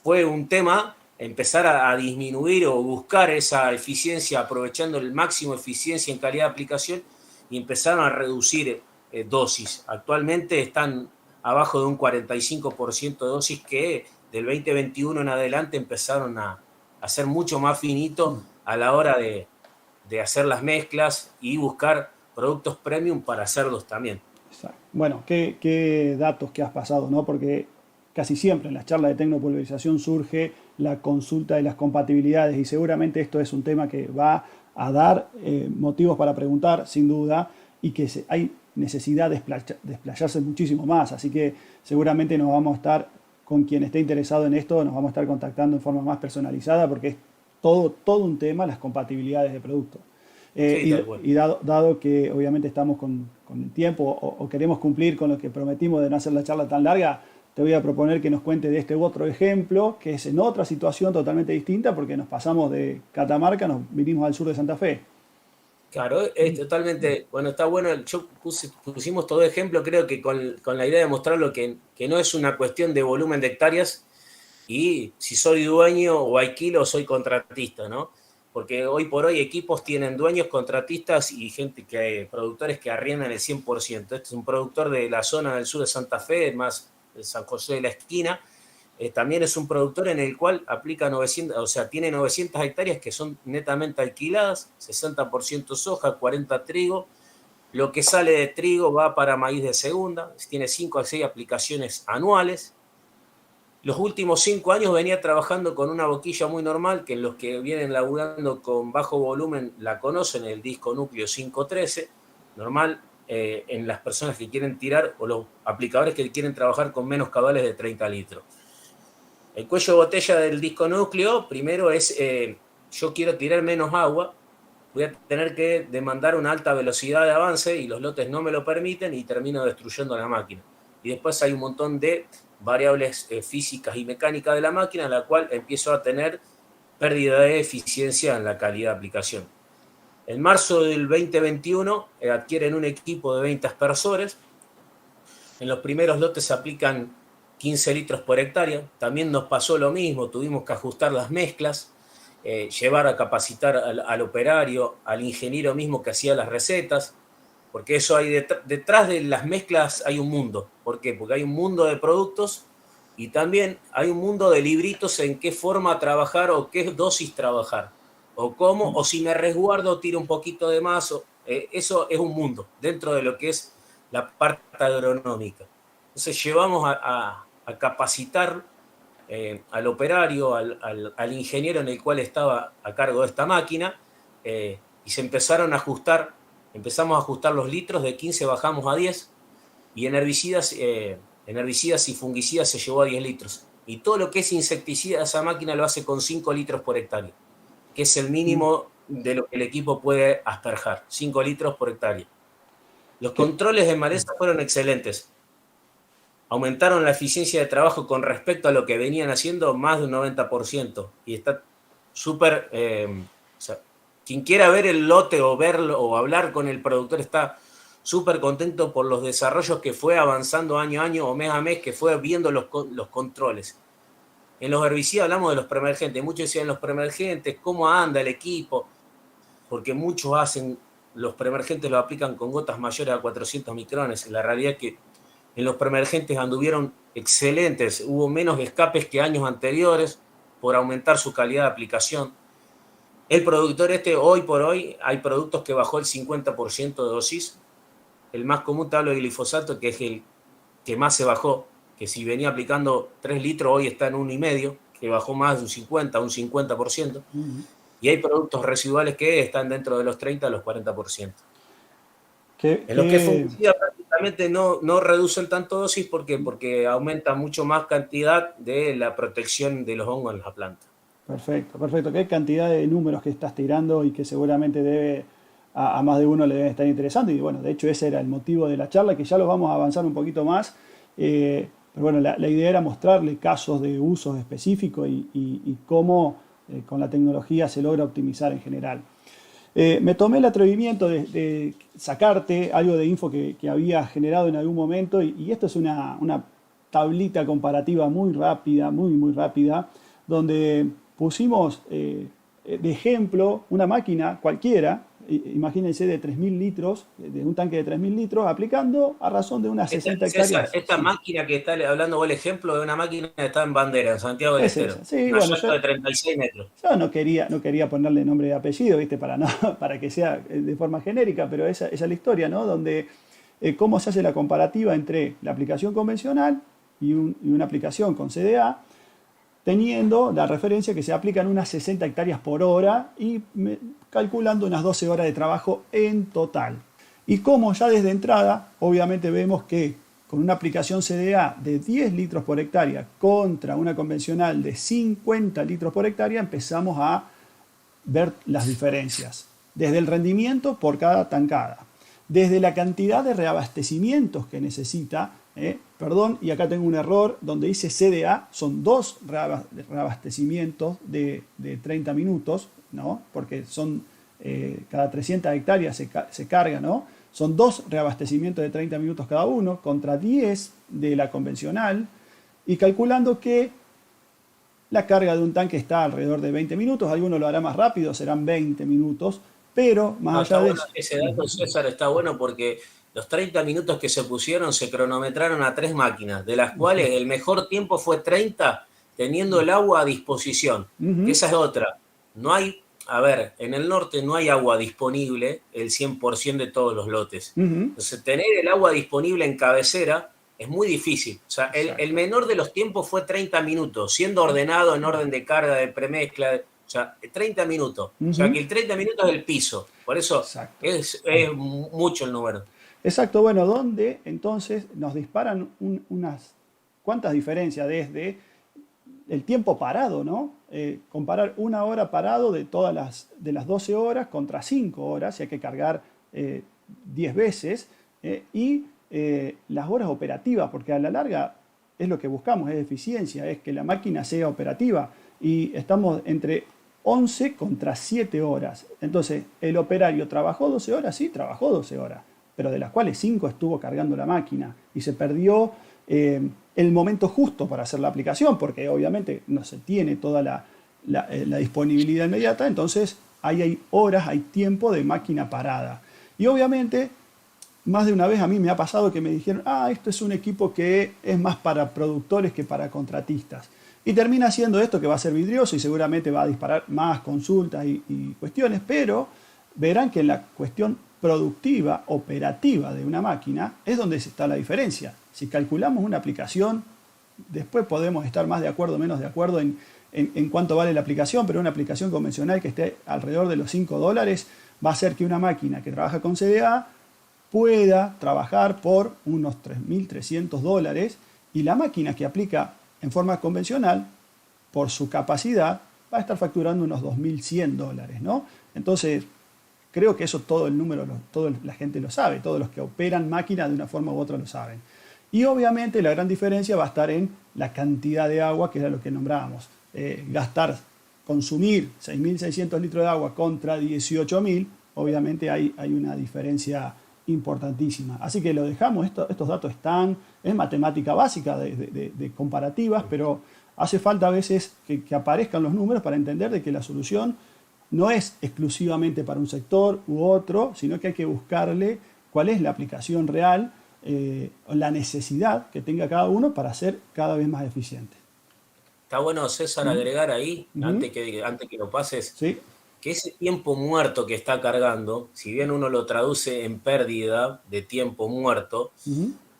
fue un tema empezar a disminuir o buscar esa eficiencia, aprovechando el máximo eficiencia en calidad de aplicación, y empezaron a reducir dosis. Actualmente están abajo de un 45% de dosis que del 2021 en adelante empezaron a ser mucho más finito a la hora de hacer las mezclas y buscar productos premium para hacerlos también. Exacto. Bueno, qué datos que has pasado, ¿no? Porque casi siempre en las charlas de tecnopulverización surge la consulta de las compatibilidades y seguramente esto es un tema que va a dar motivos para preguntar, sin duda, y que hay necesidad de desplayarse muchísimo más. Así que seguramente nos vamos a estar, con quien esté interesado en esto, nos vamos a estar contactando en forma más personalizada porque es todo un tema las compatibilidades de productos. Sí, y dado que obviamente estamos con el tiempo o queremos cumplir con lo que prometimos de no hacer la charla tan larga, te voy a proponer que nos cuente de este otro ejemplo, que es en otra situación totalmente distinta, porque nos pasamos de Catamarca, nos vinimos al sur de Santa Fe. Claro, es totalmente, bueno, está bueno, pusimos todo ejemplo, creo que con la idea de mostrarlo que no es una cuestión de volumen de hectáreas y si soy dueño o alquilo o soy contratista, ¿no? Porque hoy por hoy equipos tienen dueños, contratistas y productores que arriendan el 100%. Este es un productor de la zona del sur de Santa Fe, más de San José de la Esquina. También es un productor en el cual aplica 900, o sea, tiene 900 hectáreas que son netamente alquiladas, 60% soja, 40 trigo. Lo que sale de trigo va para maíz de segunda, tiene 5 a 6 aplicaciones anuales. Los últimos 5 años venía trabajando con una boquilla muy normal, que los que vienen laburando con bajo volumen la conocen, el disco núcleo 513, normal en las personas que quieren tirar o los aplicadores que quieren trabajar con menos cabales de 30 litros. El cuello de botella del disco núcleo, primero es, yo quiero tirar menos agua, voy a tener que demandar una alta velocidad de avance y los lotes no me lo permiten y termino destruyendo la máquina. Y después hay un montón de variables físicas y mecánicas de la máquina, en la cual empiezo a tener pérdida de eficiencia en la calidad de aplicación. En marzo del 2021 adquieren un equipo de 20 aspersores. En los primeros lotes se aplican 15 litros por hectárea. También nos pasó lo mismo, tuvimos que ajustar las mezclas. llevar a capacitar al operario, al ingeniero mismo que hacía las recetas, porque eso hay detrás de las mezclas hay un mundo. ¿Por qué? Porque hay un mundo de productos y también hay un mundo de libritos en qué forma trabajar o qué dosis trabajar, o cómo, o si me resguardo, tiro un poquito de más. Eso es un mundo dentro de lo que es la parte agronómica. Entonces llevamos a capacitar al operario, al ingeniero en el cual estaba a cargo de esta máquina, y se empezaron a ajustar, empezamos a ajustar los litros, de 15 bajamos a 10, y en herbicidas y fungicidas se llevó a 10 litros. Y todo lo que es insecticida, esa máquina lo hace con 5 litros por hectárea, que es el mínimo de lo que el equipo puede asperjar, 5 litros por hectárea. Los controles de maleza fueron excelentes. Aumentaron la eficiencia de trabajo con respecto a lo que venían haciendo más de un 90%. Y está súper... o sea, quien quiera ver el lote o verlo o hablar con el productor está súper contento por los desarrollos que fue avanzando año a año o mes a mes, que fue viendo los controles. En los herbicidas hablamos de los preemergentes. Muchos decían los preemergentes, cómo anda el equipo, porque muchos hacen, los preemergentes lo aplican con gotas mayores a 400 micrones. La realidad es que en los preemergentes anduvieron excelentes, hubo menos escapes que años anteriores por aumentar su calidad de aplicación. El productor hoy por hoy, hay productos que bajó el 50% de dosis. El más común, te hablo de glifosato, que es el que más se bajó, que si venía aplicando 3 litros, hoy está en 1,5, que bajó más de un 50%. Y hay productos residuales que están dentro de los 30 a los 40%. En los que fungicida prácticamente no reducen tanto dosis. ¿Por qué? Porque aumenta mucho más cantidad de la protección de los hongos en la planta. Perfecto, perfecto. Qué cantidad de números que estás tirando y que seguramente a más de uno le deben estar interesando. Y bueno, de hecho ese era el motivo de la charla, que ya lo vamos a avanzar un poquito más. Pero bueno, la idea era mostrarle casos de usos específicos y cómo con la tecnología se logra optimizar en general. Me tomé el atrevimiento de sacarte algo de info que había generado en algún momento y esto es una tablita comparativa muy rápida, muy rápida, donde pusimos de ejemplo una máquina cualquiera, imagínense de 3.000 litros, de un tanque de 3.000 litros, aplicando a razón de unas 60 hectáreas. Esta máquina que está hablando vos, el ejemplo de una máquina que está en Bandera, en Santiago del Estero. Sí, una bueno, de 36 metros. Yo no quería ponerle nombre y apellido, ¿viste? Para que sea de forma genérica, pero esa es la historia, ¿no? Donde cómo se hace la comparativa entre la aplicación convencional y una aplicación con CDA, teniendo la referencia que se aplican unas 60 hectáreas por hora y calculando unas 12 horas de trabajo en total. Y como ya desde entrada, obviamente vemos que con una aplicación CDA de 10 litros por hectárea contra una convencional de 50 litros por hectárea, empezamos a ver las diferencias. Desde el rendimiento por cada tancada, desde la cantidad de reabastecimientos que necesita, y acá tengo un error donde dice CDA, son 2 reabastecimientos de 30 minutos, ¿no? Porque son cada 300 hectáreas se carga, ¿no? Son 2 reabastecimientos de 30 minutos cada uno contra 10 de la convencional y calculando que la carga de un tanque está alrededor de 20 minutos, alguno lo hará más rápido, serán 20 minutos, pero más allá de eso... Ese dato, César, está bueno porque los 30 minutos que se pusieron se cronometraron a 3 máquinas, de las cuales el mejor tiempo fue 30 teniendo el agua a disposición. Esa es otra. No hay... A ver, en el norte no hay agua disponible el 100% de todos los lotes. Entonces, tener el agua disponible en cabecera es muy difícil. O sea, el menor de los tiempos fue 30 minutos, siendo ordenado en orden de carga, de premezcla. O sea, 30 minutos. O sea, que el 30 minutos es el piso. Por eso es mucho el número. Exacto. Bueno, donde entonces nos disparan unas cuantas diferencias desde el tiempo parado, ¿no? Comparar 1 hora parado de las 12 horas contra 5 horas, y hay que cargar 10 veces, y las horas operativas, porque a la larga es lo que buscamos, es eficiencia, es que la máquina sea operativa, y estamos entre 11 contra 7 horas. Entonces, ¿el operario trabajó 12 horas? Sí, trabajó 12 horas, pero de las cuales 5 estuvo cargando la máquina, y se perdió el momento justo para hacer la aplicación, porque obviamente no se tiene toda la disponibilidad inmediata, entonces ahí hay horas, hay tiempo de máquina parada. Y obviamente, más de una vez a mí me ha pasado que me dijeron, esto es un equipo que es más para productores que para contratistas. Y termina siendo esto que va a ser vidrioso y seguramente va a disparar más consultas y cuestiones, pero verán que en la cuestión productiva, operativa de una máquina, es donde está la diferencia. Si calculamos una aplicación, después podemos estar más de acuerdo o menos de acuerdo en cuánto vale la aplicación, pero una aplicación convencional que esté alrededor de los $5 va a hacer que una máquina que trabaja con CDA pueda trabajar por unos $3.300 y la máquina que aplica en forma convencional, por su capacidad, va a estar facturando unos $2.100, ¿no? Entonces, creo que eso todo el número, toda la gente lo sabe, todos los que operan máquinas de una forma u otra lo saben. Y obviamente la gran diferencia va a estar en la cantidad de agua, que era lo que nombrábamos. Consumir 6.600 litros de agua contra 18.000, obviamente hay una diferencia importantísima. Así que lo dejamos, estos datos están, es matemática básica de comparativas, pero hace falta a veces que aparezcan los números para entender de que la solución no es exclusivamente para un sector u otro, sino que hay que buscarle cuál es la aplicación real, la necesidad que tenga cada uno para ser cada vez más eficiente. Está bueno, César, agregar ahí, antes que lo pases, ¿Sí? que ese tiempo muerto que está cargando, si bien uno lo traduce en pérdida de tiempo muerto,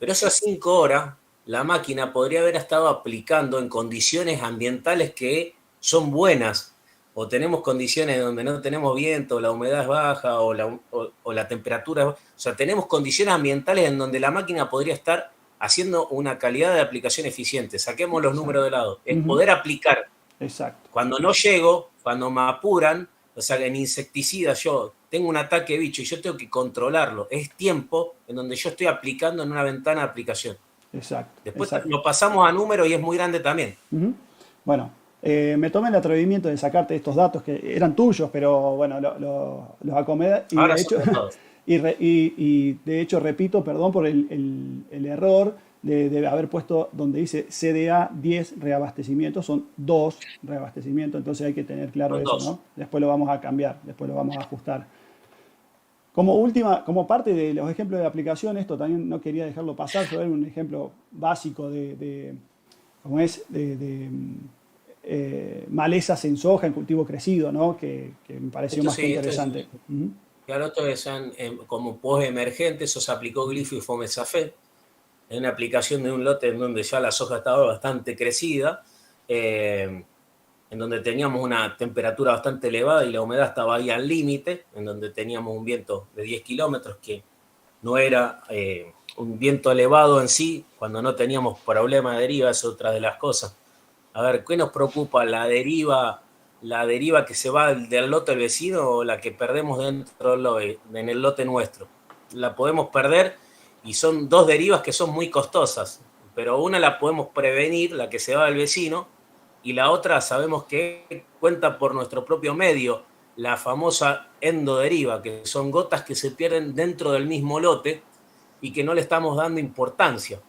pero esas 5 horas la máquina podría haber estado aplicando en condiciones ambientales que son buenas, o tenemos condiciones donde no tenemos viento, la humedad es baja o la temperatura es baja. O sea, tenemos condiciones ambientales en donde la máquina podría estar haciendo una calidad de aplicación eficiente. Saquemos los números de lado. Es poder aplicar. Exacto. Cuando no llego, cuando me apuran, o sea, en insecticidas yo tengo un ataque de bicho y yo tengo que controlarlo. Es tiempo en donde yo estoy aplicando en una ventana de aplicación. Exacto. Después exacto. lo pasamos a número y es muy grande también. Bueno, me tomé el atrevimiento de sacarte estos datos que eran tuyos, pero bueno, los acomodé. Y Ahora de hecho, son todos. y de hecho, repito, perdón por el error de haber puesto donde dice CDA 10 reabastecimientos, son 2 reabastecimientos, entonces hay que tener claro Son eso, 2. ¿no? Después lo vamos a cambiar, después lo vamos a ajustar. Como parte de los ejemplos de aplicación, esto también no quería dejarlo pasar, sobre un ejemplo básico ¿cómo es? Malezas en soja, en cultivo crecido, ¿no? Que me pareció Esto más que sí, interesante. Claro, esto es como post-emergente, eso se aplicó glifo y fomezafé en una aplicación de un lote en donde ya la soja estaba bastante crecida, en donde teníamos una temperatura bastante elevada y la humedad estaba ahí al límite, en donde teníamos un viento de 10 kilómetros, que no era un viento elevado en sí, cuando no teníamos problema de deriva, es otra de las cosas. A ver, ¿qué nos preocupa? ¿La deriva que se va del lote del vecino o la que perdemos dentro en el lote nuestro? La podemos perder y son 2 derivas que son muy costosas, pero una la podemos prevenir, la que se va del vecino, y la otra sabemos que cuenta por nuestro propio medio, la famosa endoderiva, que son gotas que se pierden dentro del mismo lote y que no le estamos dando importancia.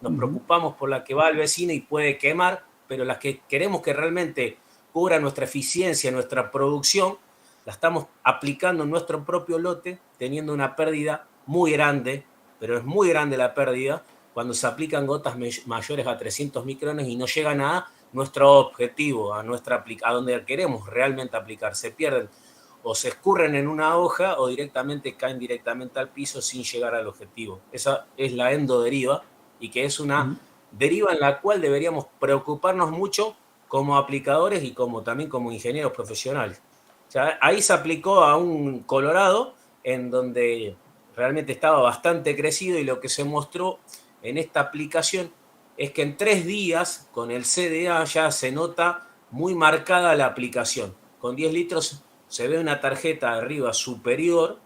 Nos preocupamos por la que va al vecino y puede quemar, pero las que queremos que realmente cubra nuestra eficiencia, nuestra producción, la estamos aplicando en nuestro propio lote, teniendo una pérdida muy grande, pero es muy grande la pérdida cuando se aplican gotas mayores a 300 micrones y no llegan a nuestro objetivo, a donde queremos realmente aplicar. Se pierden o se escurren en una hoja o directamente caen directamente al piso sin llegar al objetivo. Esa es la endoderiva y que es una deriva en la cual deberíamos preocuparnos mucho como aplicadores y también como ingenieros profesionales. O sea, ahí se aplicó a un colorado en donde realmente estaba bastante crecido y lo que se mostró en esta aplicación es que en 3 días con el CDA ya se nota muy marcada la aplicación. Con 10 litros se ve una tarjeta arriba superior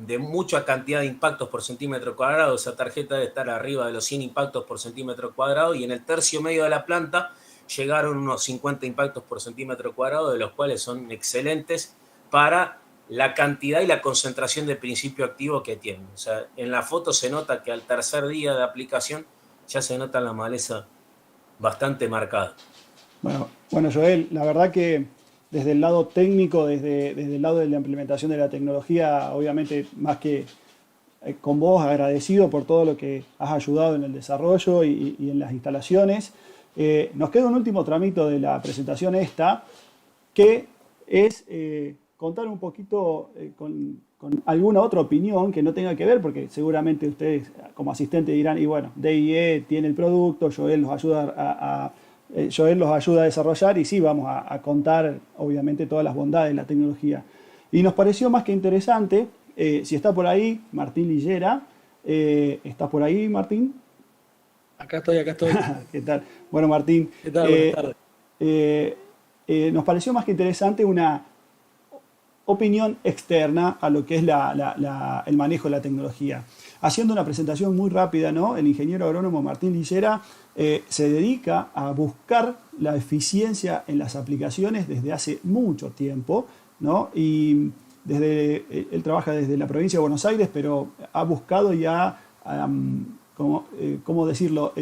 de mucha cantidad de impactos por centímetro cuadrado. Esa tarjeta debe estar arriba de los 100 impactos por centímetro cuadrado y en el tercio medio de la planta llegaron unos 50 impactos por centímetro cuadrado, de los cuales son excelentes para la cantidad y la concentración de principio activo que tienen. O sea, en la foto se nota que al tercer día de aplicación ya se nota la maleza bastante marcada. Bueno, Joel, la verdad que desde el lado técnico, desde el lado de la implementación de la tecnología, obviamente más que con vos agradecido por todo lo que has ayudado en el desarrollo y en las instalaciones. Nos queda un último tramito de la presentación esta, que es contar un poquito con alguna otra opinión que no tenga que ver, porque seguramente ustedes como asistentes dirán, y bueno, DIE tiene el producto, Joel los ayuda a desarrollar y sí, vamos a contar obviamente todas las bondades de la tecnología. Y nos pareció más que interesante, si está por ahí, Martín Lillera, ¿estás por ahí, Martín? Acá estoy, acá estoy. ¿Qué tal? Bueno, Martín, ¿Qué tal? Buenas tardes. Nos pareció más que interesante una opinión externa a lo que es el manejo de la tecnología. Haciendo una presentación muy rápida, ¿no? El ingeniero agrónomo Martín Lillera se dedica a buscar la eficiencia en las aplicaciones desde hace mucho tiempo, ¿no? Y él trabaja desde la provincia de Buenos Aires, pero ha buscado ya, ¿cómo decirlo?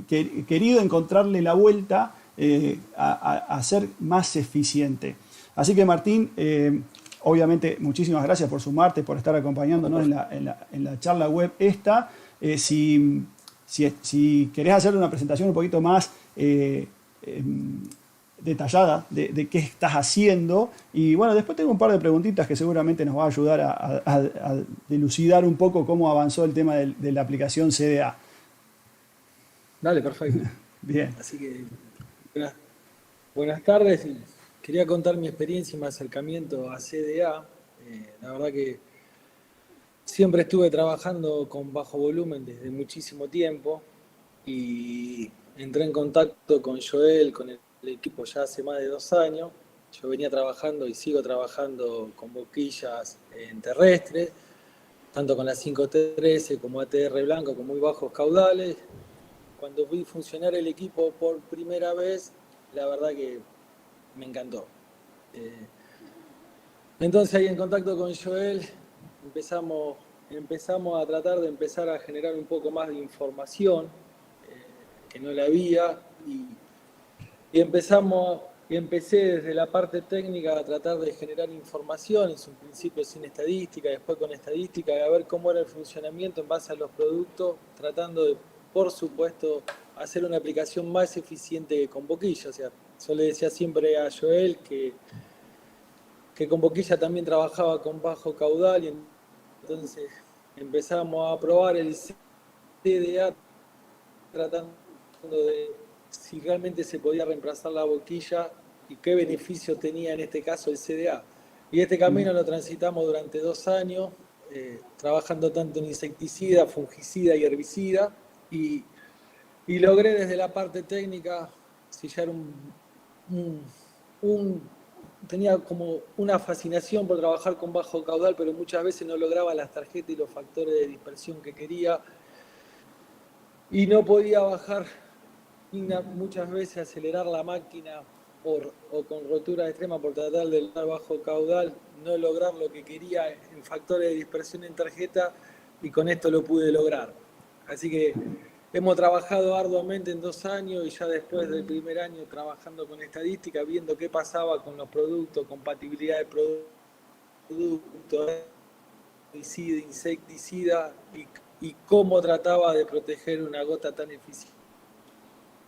Querido encontrarle la vuelta a ser más eficiente. Así que Martín, obviamente muchísimas gracias por sumarte, por estar acompañándonos en la charla web esta. Si querés hacer una presentación un poquito más detallada de qué estás haciendo. Y bueno, después tengo un par de preguntitas que seguramente nos va a ayudar a dilucidar un poco cómo avanzó el tema de la aplicación CDA. Dale, perfecto. Bien. Así que buenas tardes. Quería contar mi experiencia y mi acercamiento a CDA. La verdad que siempre estuve trabajando con bajo volumen desde muchísimo tiempo y entré en contacto con Joel, con el equipo ya hace más de 2 años. Yo venía trabajando y sigo trabajando con boquillas en terrestres, tanto con la 513 como ATR blanco con muy bajos caudales. Cuando vi funcionar el equipo por primera vez, la verdad que me encantó. Entonces ahí en contacto con Joel empezamos a tratar de empezar a generar un poco más de información que no la había y empecé desde la parte técnica a tratar de generar información, en un principio sin estadística, después con estadística, a ver cómo era el funcionamiento en base a los productos, tratando de, por supuesto, hacer una aplicación más eficiente que con boquilla. O sea, yo le decía siempre a Joel que con boquilla también trabajaba con bajo caudal y entonces empezamos a probar el CDA tratando de si realmente se podía reemplazar la boquilla y qué beneficio tenía en este caso el CDA. Y este camino lo transitamos durante 2 años, trabajando tanto en insecticida, fungicida y herbicida, y logré desde la parte técnica sellar tenía como una fascinación por trabajar con bajo caudal, pero muchas veces no lograba las tarjetas y los factores de dispersión que quería, y no podía bajar muchas veces acelerar la máquina o con rotura extrema por tratar de lograr bajo caudal, no lograr lo que quería en factores de dispersión en tarjeta, y con esto lo pude lograr. Así que hemos trabajado arduamente en 2 años y ya después del primer año trabajando con estadística, viendo qué pasaba con los productos, compatibilidad de productos, herbicida, insecticida y cómo trataba de proteger una gota tan eficiente.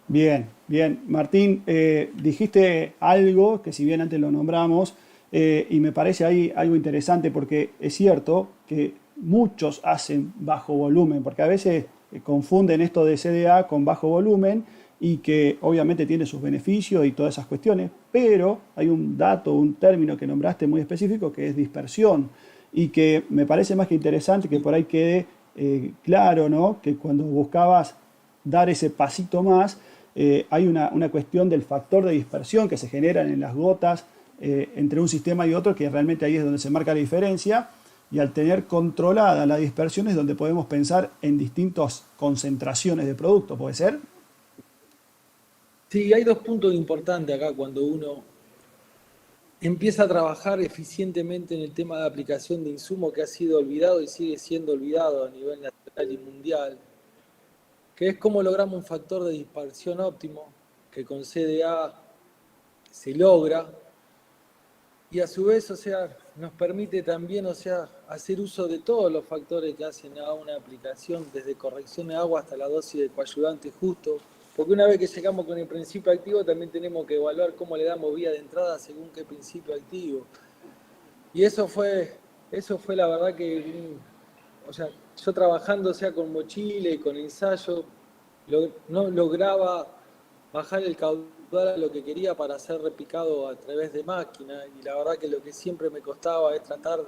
Bien, bien. Martín, dijiste algo que si bien antes lo nombramos, y me parece ahí algo interesante porque es cierto que muchos hacen bajo volumen, porque a veces confunden esto de CDA con bajo volumen y que obviamente tiene sus beneficios y todas esas cuestiones, pero hay un dato, un término que nombraste muy específico que es dispersión y que me parece más que interesante que por ahí quede claro, ¿no? Que cuando buscabas dar ese pasito más, hay una cuestión del factor de dispersión que se generan en las gotas entre un sistema y otro, que realmente ahí es donde se marca la diferencia, y al tener controlada la dispersión es donde podemos pensar en distintas concentraciones de producto, ¿puede ser? Sí, hay 2 puntos importantes acá cuando uno empieza a trabajar eficientemente en el tema de aplicación de insumos que ha sido olvidado y sigue siendo olvidado a nivel nacional y mundial, que es cómo logramos un factor de dispersión óptimo que con CDA se logra, y a su vez, o sea, nos permite también, o sea, hacer uso de todos los factores que hacen a una aplicación, desde corrección de agua hasta la dosis de coayudante justo, porque una vez que llegamos con el principio activo, también tenemos que evaluar cómo le damos vía de entrada según qué principio activo. Y eso fue la verdad que, o sea, yo trabajando, o sea, con mochila y con ensayo, no lograba bajar el caudal a lo que quería para ser repicado a través de máquina, y la verdad que lo que siempre me costaba es tratar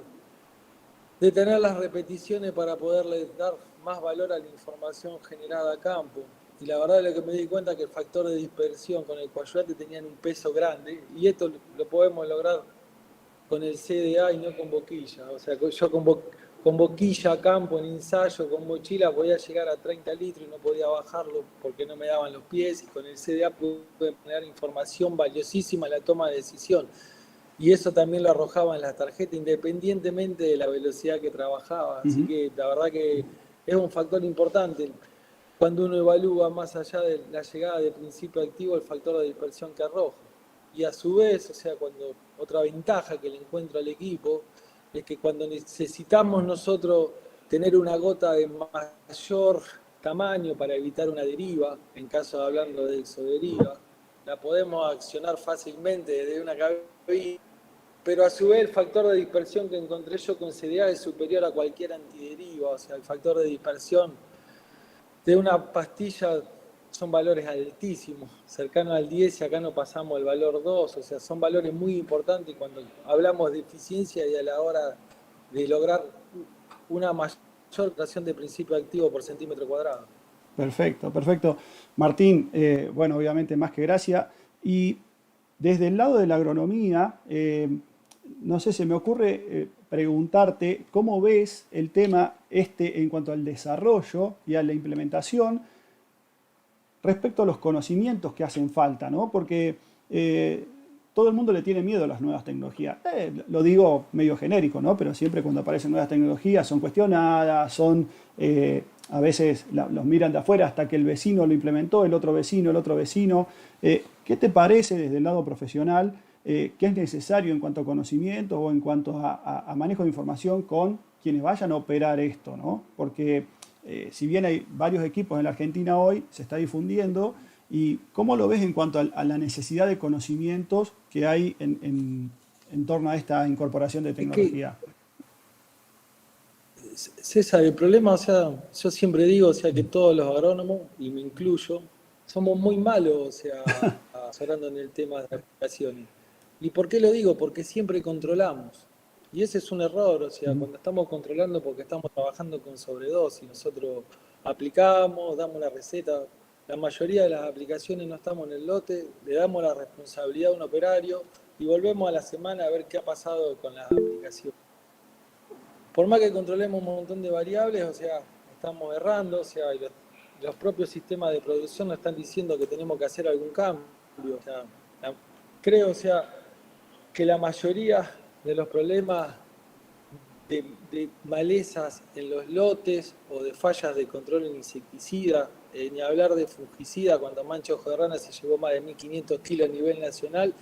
de tener las repeticiones para poderle dar más valor a la información generada a campo. Y la verdad es lo que me di cuenta es que el factor de dispersión con el coayudante tenían un peso grande, y esto lo podemos lograr con el CDA y no con boquilla. O sea, yo con boquilla a campo, en ensayo, con mochila, podía llegar a 30 litros y no podía bajarlo porque no me daban los pies, y con el CDA pude poner información valiosísima en la toma de decisión. Y eso también lo arrojaba en la tarjeta, independientemente de la velocidad que trabajaba. Así que la verdad que es un factor importante cuando uno evalúa más allá de la llegada de principio activo el factor de dispersión que arroja. Y a su vez, o sea, otra ventaja que le encuentro al equipo es que cuando necesitamos nosotros tener una gota de mayor tamaño para evitar una deriva, en caso de hablando de exoderiva, la podemos accionar fácilmente desde una cabina, pero a su vez el factor de dispersión que encontré yo con CDA es superior a cualquier antideriva. O sea, el factor de dispersión de una pastilla son valores altísimos, cercanos al 10, y acá no pasamos el valor 2, o sea, son valores muy importantes cuando hablamos de eficiencia y a la hora de lograr una mayor concentración de principio activo por centímetro cuadrado. Perfecto, perfecto. Martín, bueno, obviamente más que gracia. Y desde el lado de la agronomía, no sé, se me ocurre preguntarte cómo ves el tema en cuanto al desarrollo y a la implementación respecto a los conocimientos que hacen falta, ¿no? Porque todo el mundo le tiene miedo a las nuevas tecnologías. Lo digo medio genérico, ¿no? Pero siempre cuando aparecen nuevas tecnologías son cuestionadas, a veces los miran de afuera hasta que el vecino lo implementó, el otro vecino. ¿Qué te parece desde el lado profesional? ¿Qué es necesario en cuanto a conocimiento o en cuanto a manejo de información con quienes vayan a operar esto, ¿no? Porque si bien hay varios equipos en la Argentina hoy, se está difundiendo. ¿Y cómo lo ves en cuanto a la necesidad de conocimientos que hay en torno a esta incorporación de tecnología? César, el problema, o sea, yo siempre digo, o sea, que todos los agrónomos, y me incluyo, somos muy malos, o sea, hablando en el tema de aplicaciones. ¿Y por qué lo digo? Porque siempre controlamos. Y ese es un error, o sea, cuando estamos controlando porque estamos trabajando con sobredosis, nosotros aplicamos, damos la receta. La mayoría de las aplicaciones no estamos en el lote, le damos la responsabilidad a un operario y volvemos a la semana a ver qué ha pasado con las aplicaciones. Por más que controlemos un montón de variables, o sea, estamos errando, o sea, los propios sistemas de producción nos están diciendo que tenemos que hacer algún cambio. O sea, creo, o sea, que la mayoría de los problemas de malezas en los lotes o de fallas de control en insecticida, ni hablar de fungicida, cuando Mancha Ojo de Rana se llevó más de 1.500 kilos a nivel nacional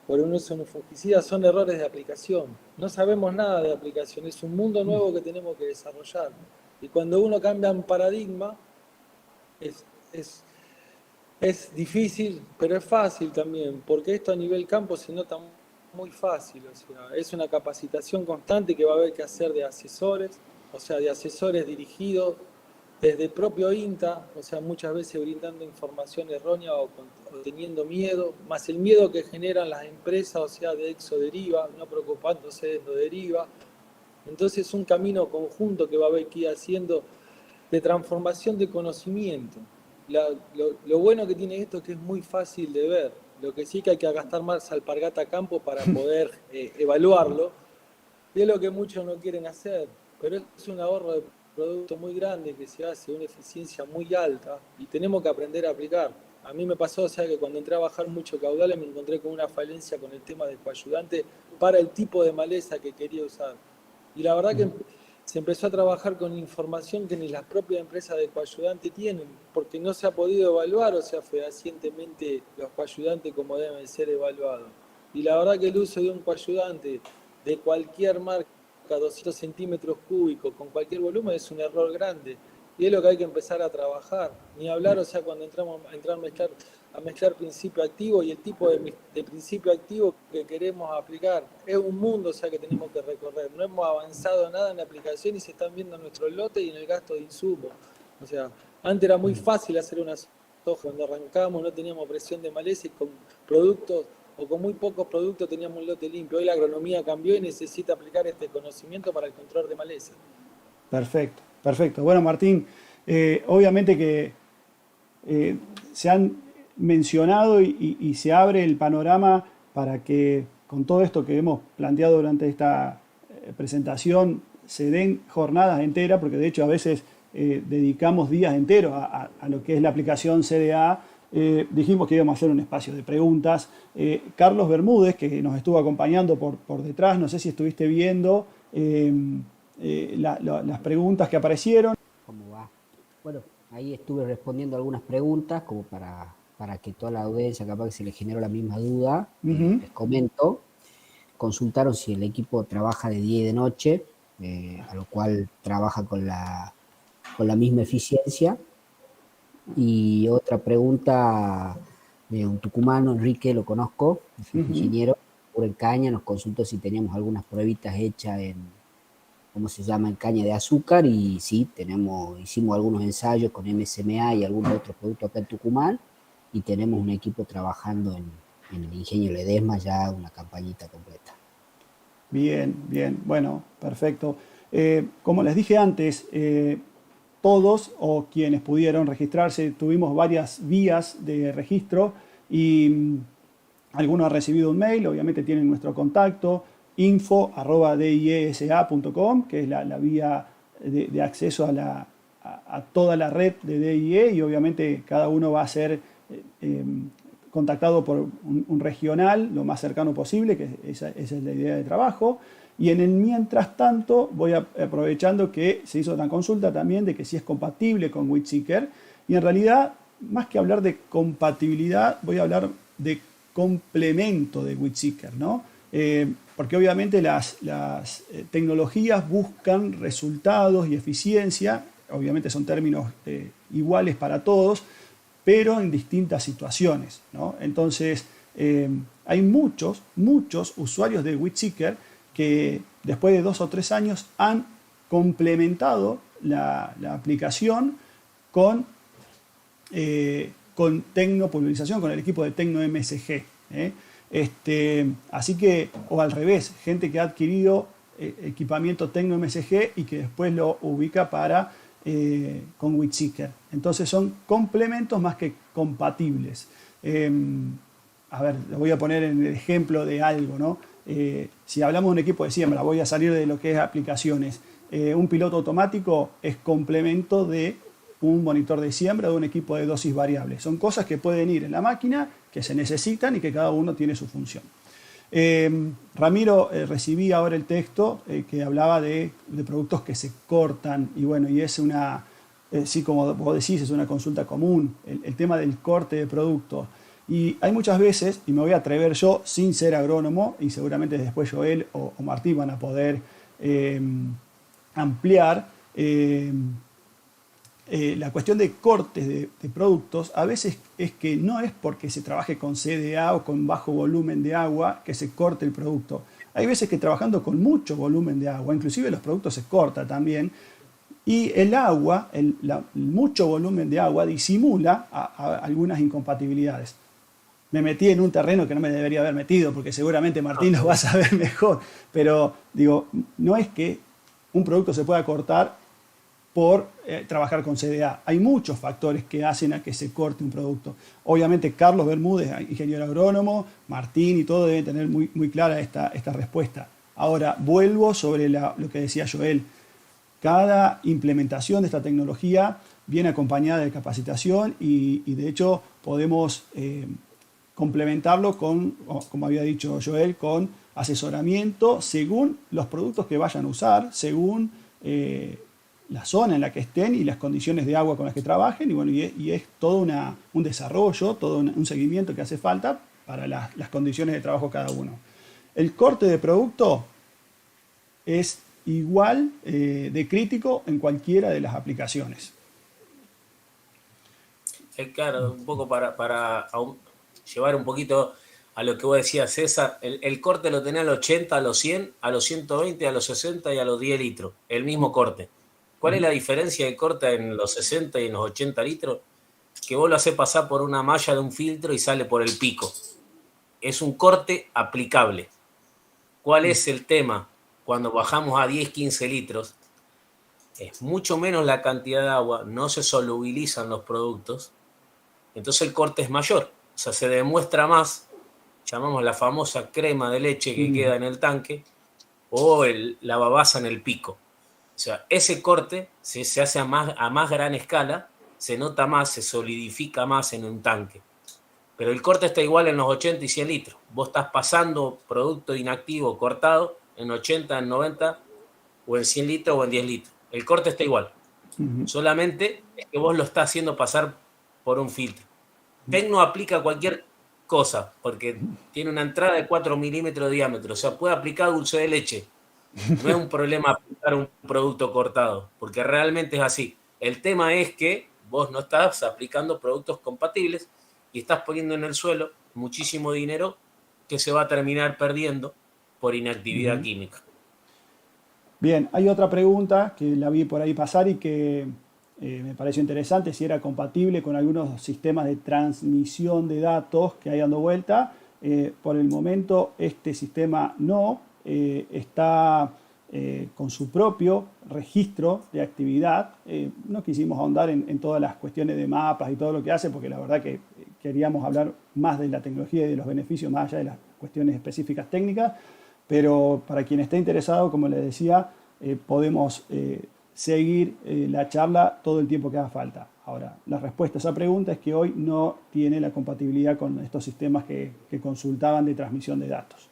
por un uso de un fungicida, son errores de aplicación. No sabemos nada de aplicación, es un mundo nuevo que tenemos que desarrollar. Y cuando uno cambia un paradigma, es difícil, pero es fácil también, porque esto a nivel campo se nota muy fácil. O sea, es una capacitación constante que va a haber que hacer de asesores, o sea, de asesores dirigidos desde el propio INTA, o sea, muchas veces brindando información errónea o teniendo miedo, más el miedo que generan las empresas, o sea, de exoderiva, no preocupándose de endoderiva. Entonces es un camino conjunto que va a haber que ir haciendo de transformación de conocimiento. Lo bueno que tiene esto es que es muy fácil de ver. Lo que sí que hay que gastar más alpargata a campo para poder evaluarlo. Y es lo que muchos no quieren hacer. Pero es un ahorro de producto muy grande que se hace, una eficiencia muy alta, y tenemos que aprender a aplicar. A mí me pasó, o sea, que cuando entré a bajar mucho caudales me encontré con una falencia con el tema del coayudante para el tipo de maleza que quería usar. Y la verdad que se empezó a trabajar con información que ni las propias empresas de coayudante tienen, porque no se ha podido evaluar, o sea, fehacientemente los coayudantes como deben ser evaluados. Y la verdad que el uso de un coayudante de cualquier marca, 200 centímetros cúbicos, con cualquier volumen, es un error grande. Y es lo que hay que empezar a trabajar. Ni hablar, o sea, cuando entramos a mezclar principio activo y el tipo de principio activo que queremos aplicar. Es un mundo, o sea, que tenemos que recorrer. No hemos avanzado nada en la aplicación y se están viendo en nuestro lote y en el gasto de insumos. O sea, antes era muy fácil hacer una soja. Cuando arrancamos no teníamos presión de maleza y con productos o con muy pocos productos teníamos un lote limpio. Hoy la agronomía cambió y necesita aplicar este conocimiento para el control de maleza. Perfecto, perfecto. Bueno, Martín, obviamente que se han mencionado y se abre el panorama para que con todo esto que hemos planteado durante esta presentación se den jornadas enteras, porque de hecho a veces dedicamos días enteros a lo que es la aplicación CDA. Dijimos que íbamos a hacer un espacio de preguntas. Carlos Bermúdez, que nos estuvo acompañando por detrás, no sé si estuviste viendo las preguntas que aparecieron. ¿Cómo va? Bueno, ahí estuve respondiendo algunas preguntas como para que toda la audiencia capaz que se le generó la misma duda. Les comento, consultaron si el equipo trabaja de día y de noche, a lo cual trabaja con la misma eficiencia. Y otra pregunta de un tucumano, Enrique, lo conozco, es un ingeniero, en caña, nos consultó si teníamos algunas pruebitas hechas en, ¿cómo se llama?, en caña de azúcar, y sí, hicimos algunos ensayos con MSMA y algunos otros productos acá en Tucumán, y tenemos un equipo trabajando en el Ingenio Ledesma ya una campañita completa. Bien, bien, bueno, perfecto. Como les dije antes, todos o quienes pudieron registrarse, tuvimos varias vías de registro y algunos han recibido un mail, obviamente tienen nuestro contacto, info@diesa.com, que es la vía de acceso a toda la red de DIE, y obviamente cada uno va a ser contactado por un regional lo más cercano posible, que esa es la idea de trabajo. Y en el mientras tanto, voy aprovechando que se hizo una consulta también de que si es compatible con WheatSeeker. Y en realidad, más que hablar de compatibilidad, voy a hablar de complemento de WheatSeeker, ¿no? Porque obviamente las tecnologías buscan resultados y eficiencia, obviamente son términos iguales para todos, pero en distintas situaciones, ¿no? Entonces, hay muchos usuarios de WheatSeeker que después de 2 o 3 años han complementado la aplicación con tecnopulverización, con el equipo de Tecno MSG. Así que, o al revés, gente que ha adquirido equipamiento Tecno MSG y que después lo ubica con WheatSeeker. Entonces son complementos más que compatibles. A ver, lo voy a poner en el ejemplo de algo, ¿no? Si hablamos de un equipo de siembra, voy a salir de lo que es aplicaciones. Un piloto automático es complemento de un monitor de siembra o de un equipo de dosis variable. Son cosas que pueden ir en la máquina, que se necesitan y que cada uno tiene su función. Ramiro, recibí ahora el texto que hablaba de productos que se cortan, y bueno, y es sí, como vos decís, es una consulta común, el tema del corte de productos. Y hay muchas veces, y me voy a atrever yo sin ser agrónomo, y seguramente después Joel o Martín van a poder ampliar, la cuestión de cortes de productos, a veces es que no es porque se trabaje con CDA o con bajo volumen de agua que se corte el producto. Hay veces que trabajando con mucho volumen de agua, inclusive los productos se cortan también, y el agua, el mucho volumen de agua disimula a algunas incompatibilidades. Me metí en un terreno que no me debería haber metido, porque seguramente Martín lo va a saber mejor, pero digo, no es que un producto se pueda cortar por trabajar con CDA. Hay muchos factores que hacen a que se corte un producto. Obviamente Carlos Bermúdez, ingeniero agrónomo, Martín y todo deben tener muy, muy clara esta respuesta. Ahora, vuelvo sobre lo que decía Joel. Cada implementación de esta tecnología viene acompañada de capacitación y de hecho podemos complementarlo con, como había dicho Joel, con asesoramiento según los productos que vayan a usar, según la zona en la que estén y las condiciones de agua con las que trabajen, y bueno, y es todo un desarrollo, todo un seguimiento que hace falta para las condiciones de trabajo de cada uno. El corte de producto es igual de crítico en cualquiera de las aplicaciones. Claro, un poco para llevar un poquito a lo que vos decías, César, el corte lo tenés al 80, a los 100, a los 120, a los 60 y a los 10 litros, el mismo corte. ¿Cuál es la diferencia de corte en los 60 y en los 80 litros? Que vos lo hacés pasar por una malla de un filtro y sale por el pico. Es un corte aplicable. ¿Cuál es el tema? Cuando bajamos a 10, 15 litros, es mucho menos la cantidad de agua, no se solubilizan los productos, entonces el corte es mayor. O sea, se demuestra más, llamamos la famosa crema de leche que queda en el tanque, o la babasa en el pico. O sea, ese corte se hace a más gran escala, se nota más, se solidifica más en un tanque. Pero el corte está igual en los 80 y 100 litros. Vos estás pasando producto inactivo cortado en 80, en 90, o en 100 litros o en 10 litros. El corte está igual. Solamente es que vos lo estás haciendo pasar por un filtro. Tecno aplica cualquier cosa, porque tiene una entrada de 4 milímetros de diámetro. O sea, puede aplicar dulce de leche. No es un problema aplicar un producto cortado, porque realmente es así. El tema es que vos no estás aplicando productos compatibles y estás poniendo en el suelo muchísimo dinero que se va a terminar perdiendo por inactividad química. Bien, hay otra pregunta que la vi por ahí pasar y que me pareció interesante, si era compatible con algunos sistemas de transmisión de datos que hay dando vuelta. Por el momento este sistema no, está con su propio registro de actividad. No quisimos ahondar en todas las cuestiones de mapas y todo lo que hace, porque la verdad que queríamos hablar más de la tecnología y de los beneficios más allá de las cuestiones específicas técnicas, pero para quien esté interesado, como les decía, podemos seguir la charla todo el tiempo que haga falta. Ahora, la respuesta a esa pregunta es que hoy no tiene la compatibilidad con estos sistemas que consultaban de transmisión de datos.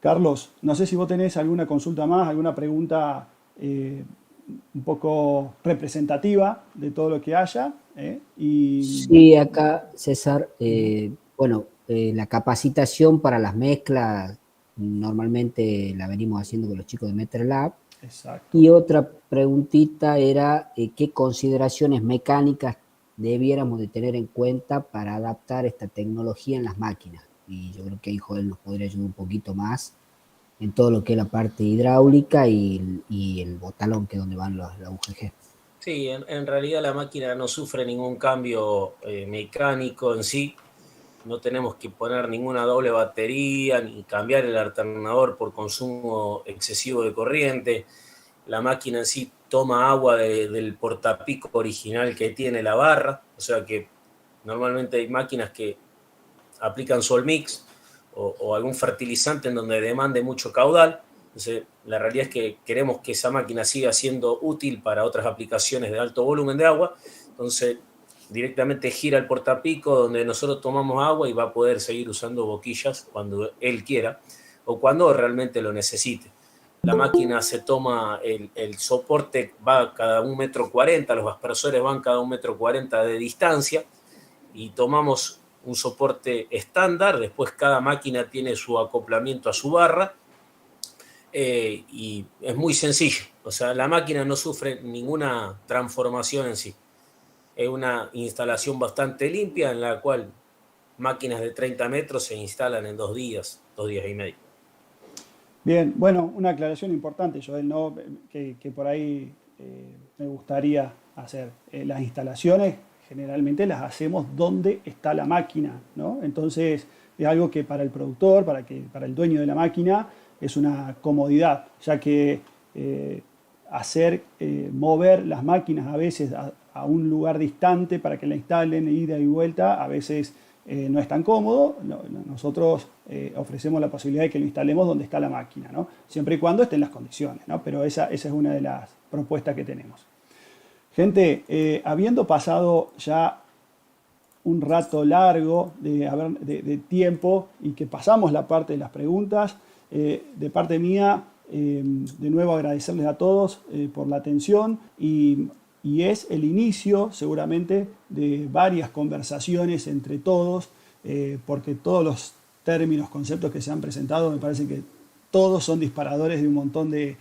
Carlos, no sé si vos tenés alguna consulta más, alguna pregunta un poco representativa de todo lo que haya. Sí, acá, César, la capacitación para las mezclas normalmente la venimos haciendo con los chicos de Meter Lab. Exacto. Y otra preguntita era qué consideraciones mecánicas debiéramos de tener en cuenta para adaptar esta tecnología en las máquinas. Y yo creo que ahí Joel nos podría ayudar un poquito más en todo lo que es la parte hidráulica y el botalón, que es donde van la UGG. Sí, en realidad la máquina no sufre ningún cambio mecánico en sí. No tenemos que poner ninguna doble batería ni cambiar el alternador por consumo excesivo de corriente. La máquina en sí toma agua del portapico original que tiene la barra. O sea que normalmente hay máquinas que aplican Solmix o algún fertilizante en donde demande mucho caudal. Entonces, la realidad es que queremos que esa máquina siga siendo útil para otras aplicaciones de alto volumen de agua. Entonces, directamente gira el portapico donde nosotros tomamos agua y va a poder seguir usando boquillas cuando él quiera o cuando realmente lo necesite. La máquina se toma, el soporte va cada 1,40 m, los aspersores van cada 1,40 m de distancia y tomamos un soporte estándar. Después cada máquina tiene su acoplamiento a su barra y es muy sencillo. O sea, la máquina no sufre ninguna transformación en sí. Es una instalación bastante limpia en la cual máquinas de 30 metros se instalan en 2 días y medio. Bien, bueno, una aclaración importante, Joel, ¿no? que por ahí me gustaría hacer. Las instalaciones generalmente las hacemos donde está la máquina, ¿no? Entonces es algo que para el productor, para el dueño de la máquina, es una comodidad, ya que mover las máquinas a veces a un lugar distante para que la instalen, ida y vuelta, a veces no es tan cómodo. Nosotros ofrecemos la posibilidad de que lo instalemos donde está la máquina, ¿no? Siempre y cuando estén las condiciones, ¿no? Pero esa es una de las propuestas que tenemos. Gente, habiendo pasado ya un rato largo de tiempo y que pasamos la parte de las preguntas, de parte mía De nuevo agradecerles a todos por la atención y es el inicio seguramente de varias conversaciones entre todos, porque todos los términos, conceptos que se han presentado me parece que todos son disparadores de un montón de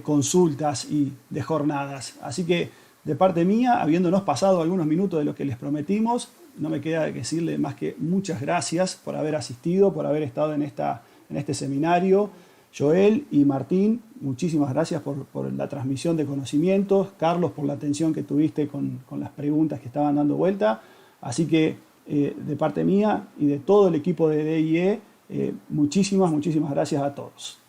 consultas y de jornadas. Así que de parte mía, habiéndonos pasado algunos minutos de lo que les prometimos, no me queda que decirle más que muchas gracias por haber asistido, por haber estado en este seminario. Joel y Martín, muchísimas gracias por la transmisión de conocimientos. Carlos, por la atención que tuviste con las preguntas que estaban dando vuelta. Así que de parte mía y de todo el equipo de DIE, muchísimas gracias a todos.